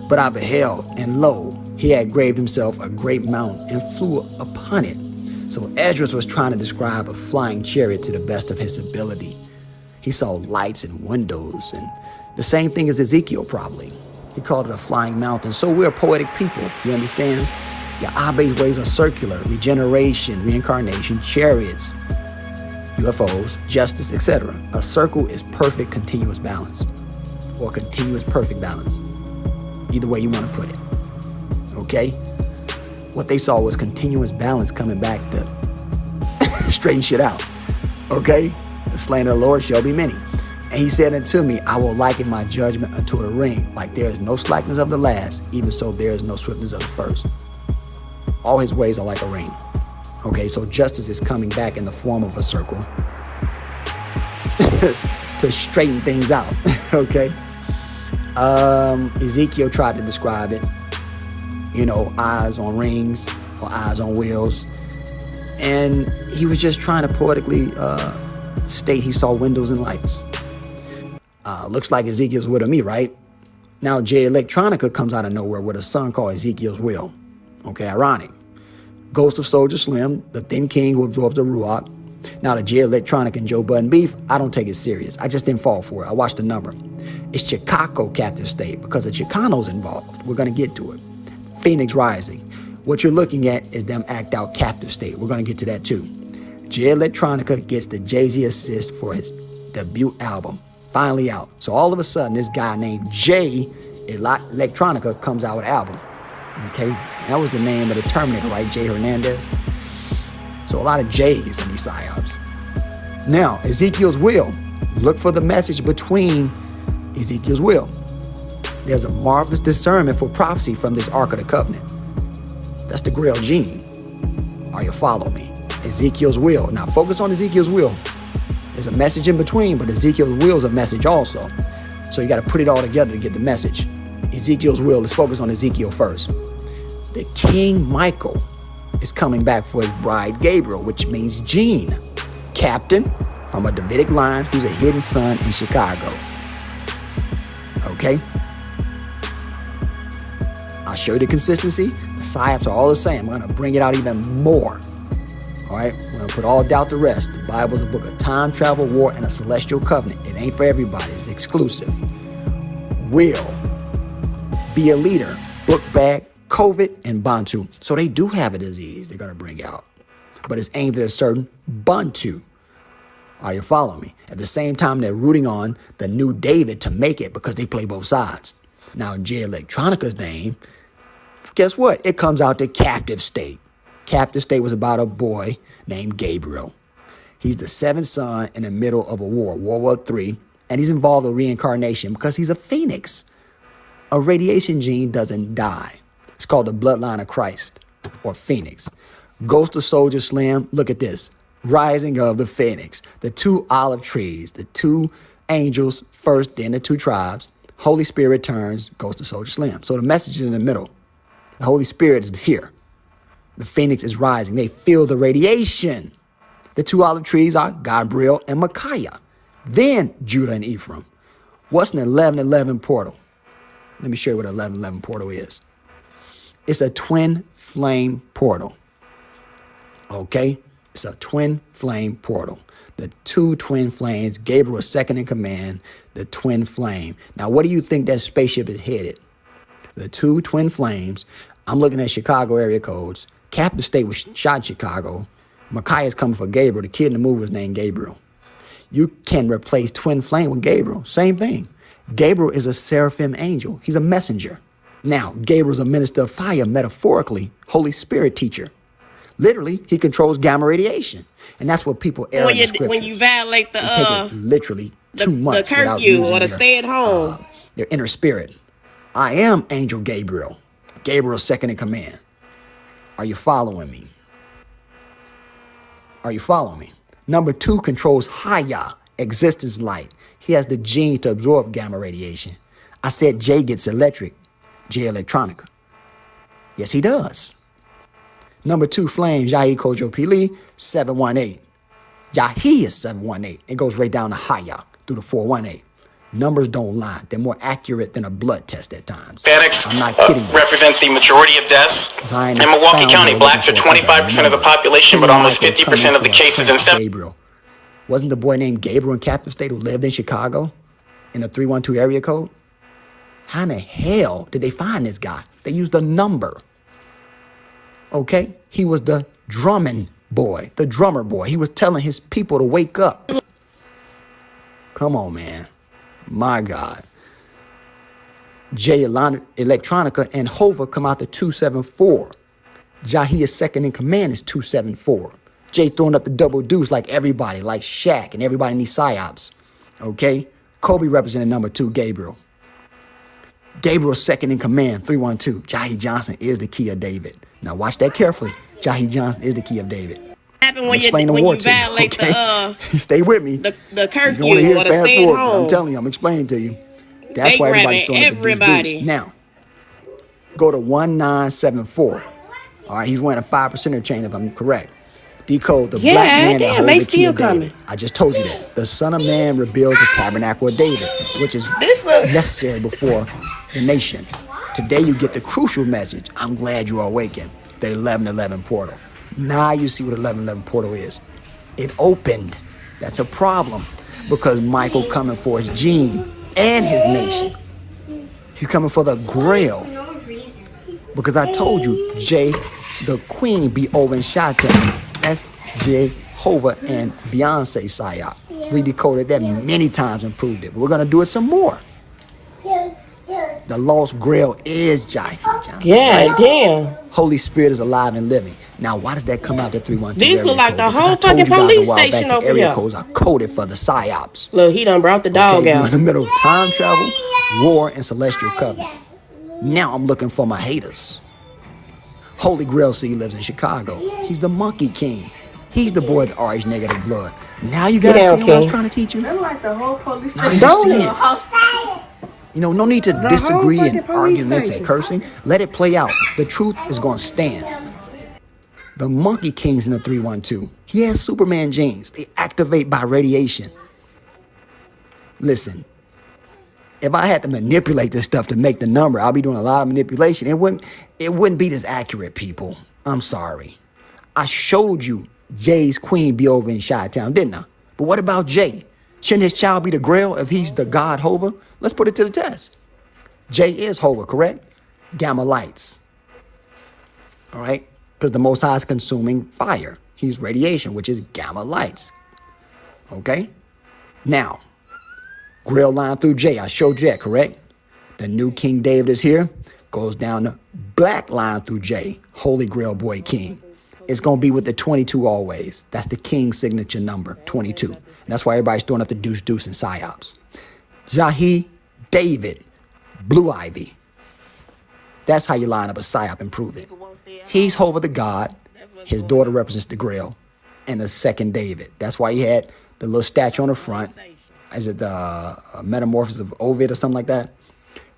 But I beheld, and lo, he had graved himself a great mountain and flew upon it. So Esdras was trying to describe a flying chariot to the best of his ability. He saw lights and windows, and the same thing as Ezekiel probably. He called it a flying mountain. So we're poetic people, you understand? Yahweh's ways are circular, regeneration, reincarnation, chariots, UFOs, justice, etc. A circle is perfect continuous balance, or continuous perfect balance. Either way you want to put it. Okay? What they saw was continuous balance coming back to straighten shit out. Okay? The slain of the Lord shall be many. And he said unto me, I will liken my judgment unto a ring, like there is no slackness of the last, even so there is no swiftness of the first. All his ways are like a ring. Okay, so justice is coming back in the form of a circle to straighten things out. Okay? Ezekiel tried to describe it, you know, eyes on rings or eyes on wheels. And he was just trying to poetically state he saw windows and lights. Looks like Ezekiel's will to me, right? Now, J Electronica comes out of nowhere with a song called Ezekiel's Will. Okay, ironic. Ghost of Soldier Slim, the Thin King who absorbs the Ruach. Now, the J Electronic and Joe Budden beef, I don't take it serious. I just didn't fall for it. I watched the number. It's Chicago captive state because the Chicanos involved. We're going to get to it. Phoenix Rising. What you're looking at is them act out captive state. We're going to get to that too. J Electronica gets the Jay-Z assist for his debut album. Finally out. So all of a sudden, this guy named J Electronica comes out with an album. Okay? That was the name of the Terminator, right? Jay Hernandez. So a lot of J's in these psyops. Now, Ezekiel's will. Look for the message between Ezekiel's will. There's a marvelous discernment for prophecy from this Ark of the Covenant. That's the Grail gene. Are you following me? Ezekiel's will. Now focus on Ezekiel's will. There's a message in between, but Ezekiel's will is a message also. So you got to put it all together to get the message. Ezekiel's will, let's focus on Ezekiel first. The King Michael is coming back for his bride Gabriel, which means Gene, captain from a Davidic line who's a hidden son in Chicago. Okay? I'll show you the consistency. The psyops are all the same. I'm going to bring it out even more. All right? We're going to put all doubt to rest. The Bible is a book of time, travel, war, and a celestial covenant. It ain't for everybody. It's exclusive. Will be a leader. Book bag, COVID, and Bantu. So they do have a disease they're going to bring out. But it's aimed at a certain Bantu. Are you following me? At the same time, they're rooting on the new David to make it because they play both sides. Now, J Electronica's name Guess what? It comes out to captive state. Captive state was about a boy named Gabriel. He's the seventh son in the middle of a war, World War III, and he's involved in reincarnation because he's a phoenix. A radiation gene doesn't die. It's called the bloodline of Christ, or phoenix. Ghost of Soldier Slim, look at this. Rising of the phoenix, the two olive trees, the two angels first, then the two tribes. Holy Spirit returns, Ghost of Soldier Slim. So the message is in the middle. The Holy Spirit is here. The phoenix is rising. They feel the radiation. The two olive trees are Gabriel and Micaiah. Then Judah and Ephraim. What's an 1111 portal? Let me show you what an 1111 portal is. It's a twin flame portal. Okay? It's a twin flame portal. The two twin flames, Gabriel is second in command, the twin flame. Now, what do you think that spaceship is headed? The two twin flames. I'm looking at Chicago area codes. Captive State was shot in Chicago. Micaiah's coming for Gabriel. The kid in the movie was named Gabriel. You can replace twin flame with Gabriel. Same thing. Gabriel is a seraphim angel. He's a messenger. Now, Gabriel's a minister of fire, metaphorically, Holy Spirit teacher. Literally, he controls gamma radiation. And that's what people err in the scriptures. When you violate Take it literally too much the curfew or the stay at home. Their inner spirit. I am Angel Gabriel. Gabriel's second in command. Are you following me? Are you following me? Number 2 controls Haya, existence light. He has the gene to absorb gamma radiation. I said J gets electric. J electronica. Yes, he does. Number 2 flames, Yahi Kojo Pili, 718. Yahi is 718. It goes right down to Haya through the 418. Numbers don't lie. They're more accurate than a blood test at times. Hispanics I'm not kidding you. represent the majority of deaths. In Zionists Milwaukee found County, they're blacks are looking for a 25% of the number. population, but King almost Michael 50% of the coming for cases in Prince Gabriel. Wasn't the boy named Gabriel in Captive State who lived in Chicago in a 312 area code? How in the hell did they find this guy? They used a number. Okay? He was the drumming boy, the drummer boy. He was telling his people to wake up. Come on, man. My God. J Electronica and Hova come out to 274. Jahi is second in command is 274. Jay throwing up the double deuce like everybody, like Shaq and everybody in these psyops. Okay? Kobe represented number 2, Gabriel. Gabriel second in command, 312. Jahi Johnson is the key of David. Now watch that carefully. Jahi Johnson is the key of David. Happen when you violate Stay with me. the curfew or the stay at home. I'm telling you, I'm explaining to you. That's They why everybody's grabbing throwing up the everybody. deuce. Now, go to 1974. All right, he's wearing a 5% chain if I'm correct. Decode the black man that holds the key of David. I just told you that. The Son of Man rebuilds the tabernacle of David, which is necessary before the nation. Today you get the crucial message. I'm glad you are awakened. The 1111 portal. Now you see what 1111 portal is. It opened. That's a problem because Michael coming for his gene and his nation. He's coming for the grail. Because I told you, Jay, the queen be over in Chi-Town. That's Jehovah and Beyonce Psyop. We decoded that many times and proved it. But we're going to do it some more. The lost grail is Jahi Johnson. Yeah, damn. Holy Spirit is alive and living. Now, why does that come out to 312? These look like the whole fucking police station over area here. codes are coded for the psyops. Look, he done brought the dog We're out. in the middle of time travel, war, and celestial covenant. Now I'm looking for my haters. Holy Grail C lives in Chicago. He's the Monkey King. He's the boy with the RH negative blood. Now you guys see what I was trying to teach you? They're like the whole police Now station. you see it. You know, no need to disagree and arguments and cursing. Let it play out. The truth is going to stand. The Monkey King's in the 312. He has Superman genes. They activate by radiation. Listen, if I had to manipulate this stuff to make the number, I'll be doing a lot of manipulation. It wouldn't be this accurate, people. I'm sorry. I showed you Jay's queen be over in Chi-Town, didn't I? But what about Jay? Shouldn't his child be the Grail if he's the God Hova? Let's put it to the test. Jay is Hova, correct? Gamma lights. All right? Because the Most High is consuming fire. He's radiation, which is gamma lights. Okay? Now, Grail line through Jay. I showed you that, correct? The new King David is here. Goes down to black line through J, Holy Grail Boy King. It's going to be with the 22 always. That's the King signature number, 22. And that's why everybody's throwing up the deuce deuce and psyops. Jahi, David, Blue Ivy. That's how you line up a psyop and prove it. He's Hova the God. His daughter represents the Grail. And the second David. That's why he had the little statue on the front. Is it the Metamorphosis of Ovid or something like that?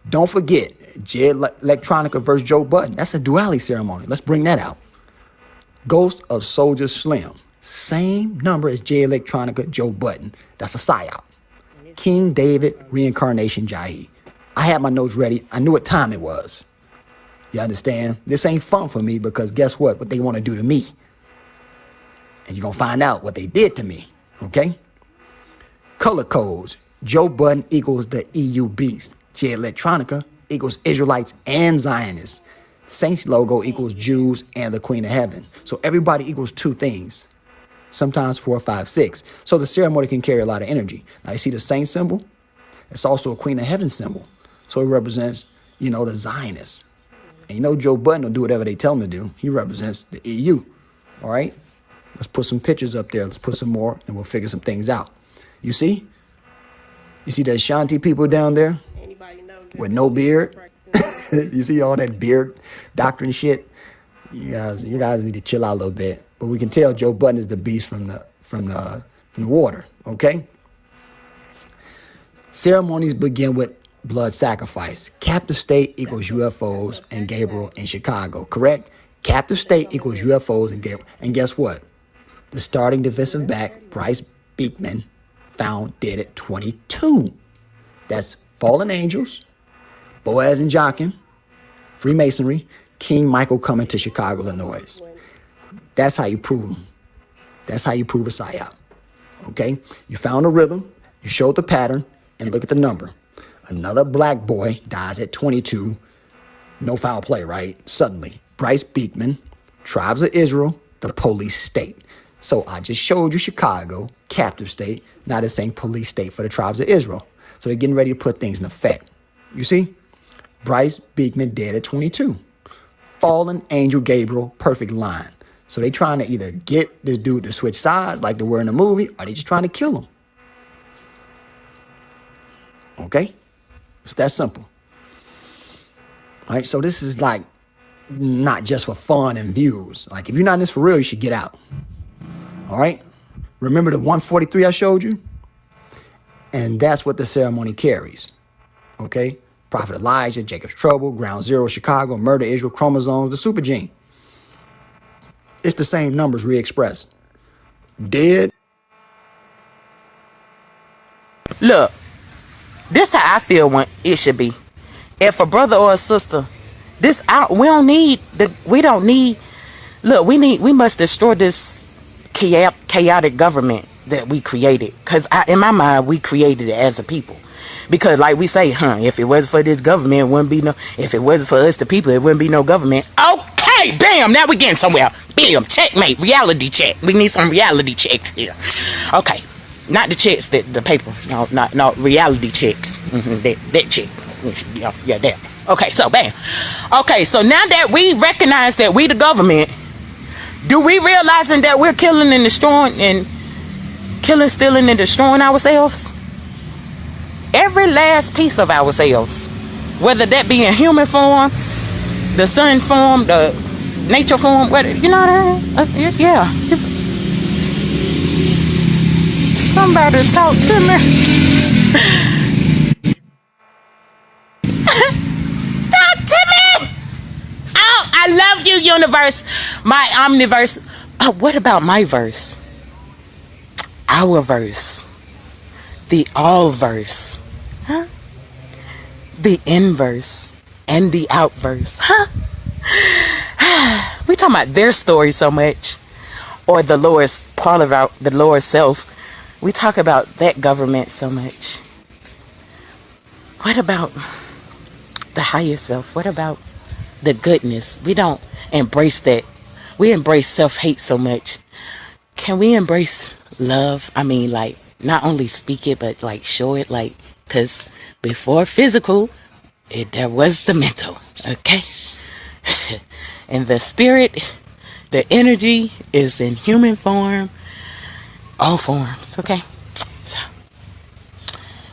Don't forget, J Electronica versus Joe Budden. That's a duality ceremony. Let's bring that out. Ghost of Soldier Slim. Same number as J Electronica, Joe Budden. That's a psyop. King David, Reincarnation Jahi. I had my notes ready. I knew what time it was. You understand? This ain't fun for me because guess what? What they want to do to me. And you're going to find out what they did to me. Okay? Color codes. Joe Budden equals the EU Beast. J Electronica equals Israelites and Zionists. Saints logo equals Jews and the Queen of Heaven. So everybody equals two things. Sometimes 4, 5, 6. So the ceremony can carry a lot of energy. Now you see the Saint symbol? It's also a Queen of Heaven symbol. So it represents, the Zionists. And Joe Budden will do whatever they tell him to do. He represents the EU. All right? Let's put some pictures up there. Let's put some more and we'll figure some things out. You see? You see the Ashanti people down there? With no beard? You see all that beard doctrine shit? You guys need to chill out a little bit. But we can tell Joe Budden is the beast from the water, okay? Ceremonies begin with blood sacrifice. Captive state equals UFOs and Gabriel in Chicago, correct? Captive state equals UFOs and Gabriel. And guess what? The starting defensive back, Bryce Beekman, found dead at 22. That's fallen angels, Boaz and Joachim, Freemasonry, King Michael coming to Chicago, Illinois. That's how you prove them. That's how you prove a psyop. Okay? You found a rhythm, you showed the pattern, and look at the number. Another black boy dies at 22. No foul play, right? Suddenly, Bryce Beekman, Tribes of Israel, the police state. So I just showed you Chicago, captive state, now the same police state for the Tribes of Israel. So they're getting ready to put things in effect. You see? Bryce Beekman dead at 22. Fallen angel Gabriel, perfect line. So they trying to either get this dude to switch sides like they were in the movie, or they just trying to kill him. Okay? It's that simple. All right, so this is like not just for fun and views. Like if you're not in this for real, you should get out. All right? Remember the 143 I showed you? And that's what the ceremony carries. Okay? Prophet Elijah, Jacob's Trouble, Ground Zero, Chicago, Murder, Israel, Chromosomes, the Super Gene. It's the same numbers re-expressed. Dead. Look, this how I feel when it should be. If a brother or a sister, we must destroy this chaotic government that we created. Because in my mind, we created it as a people. Because like we say, if it wasn't for this government, it wouldn't be if it wasn't for us, the people, it wouldn't be no government. Okay, bam, now we're getting somewhere. Bam, checkmate, reality check. We need some reality checks here. Okay, not the checks that the paper, no, reality checks. That check. Yeah, that. Okay, so bam. Okay, so now that we recognize that we the government, do we realizing that we're killing and destroying stealing and destroying ourselves? Every last piece of ourselves, whether that be in human form, the sun form, the nature form, whether, you know what I mean? Yeah. Somebody talk to me. Talk to me. Oh, I love you, universe, my omniverse. Oh, what about my verse? Our verse. The all verse. Huh? The inverse and the outverse. Huh? We talking about their story so much, or the lower part of the lower self. We talk about that government so much. What about the higher self? What about the goodness? We don't embrace that. We embrace self-hate so much. Can we embrace love? I mean, like, not only speak it, but like show it, like, because before physical, there was the mental, okay? And the spirit, the energy is in human form, all forms, okay? So,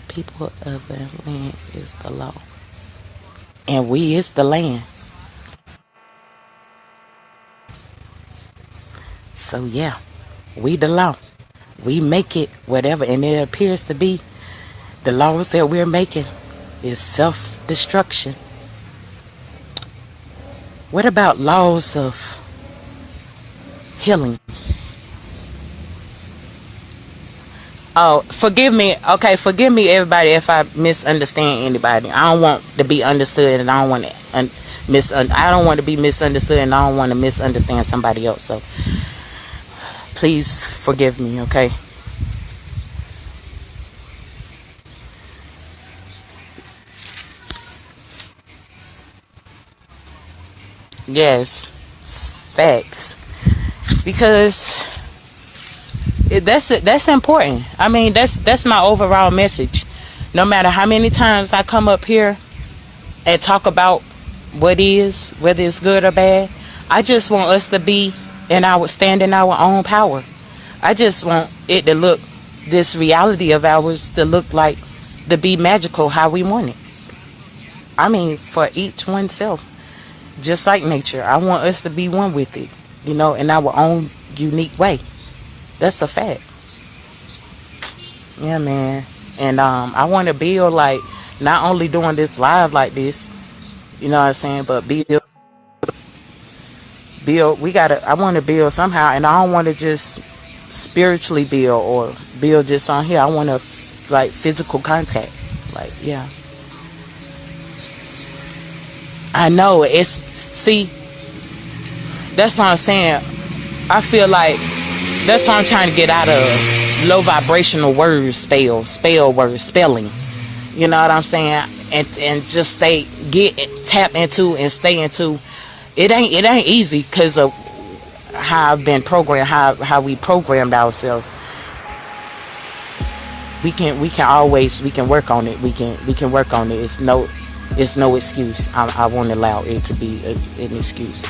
people of the land is the law. And we is the land. So yeah, we the law. We make it whatever, and it appears to be the laws that we're making is self-destruction. What about laws of healing? Oh, forgive me. Okay, forgive me, everybody, if I misunderstand anybody. I don't want to be understood, and I don't want to I don't want to be misunderstood, and I don't want to misunderstand somebody else. So please forgive me, okay? Yes, facts. Because that's important. I mean, that's my overall message. No matter how many times I come up here and talk about what is, whether it's good or bad, I just want us to stand in our own power. I just want it to look, this reality of ours to look like, to be magical how we want it. I mean, for each oneself. Just like nature, I want us to be one with it, in our own unique way. That's a fact. Yeah, man. And I want to build, like, not only doing this live like this, you know what I'm saying, but build. I want to build somehow, and I don't want to just spiritually build or build just on here. I want to, like, physical contact. Like, yeah. I know see, that's what I'm saying. I feel like that's what I'm trying to get out of low vibrational words, spell words, spelling. You know what I'm saying? And just tap into and stay into. It ain't easy because of how I've been programmed, how we programmed ourselves. We can work on it. We can work on it. It's no excuse. I won't allow it to be an excuse.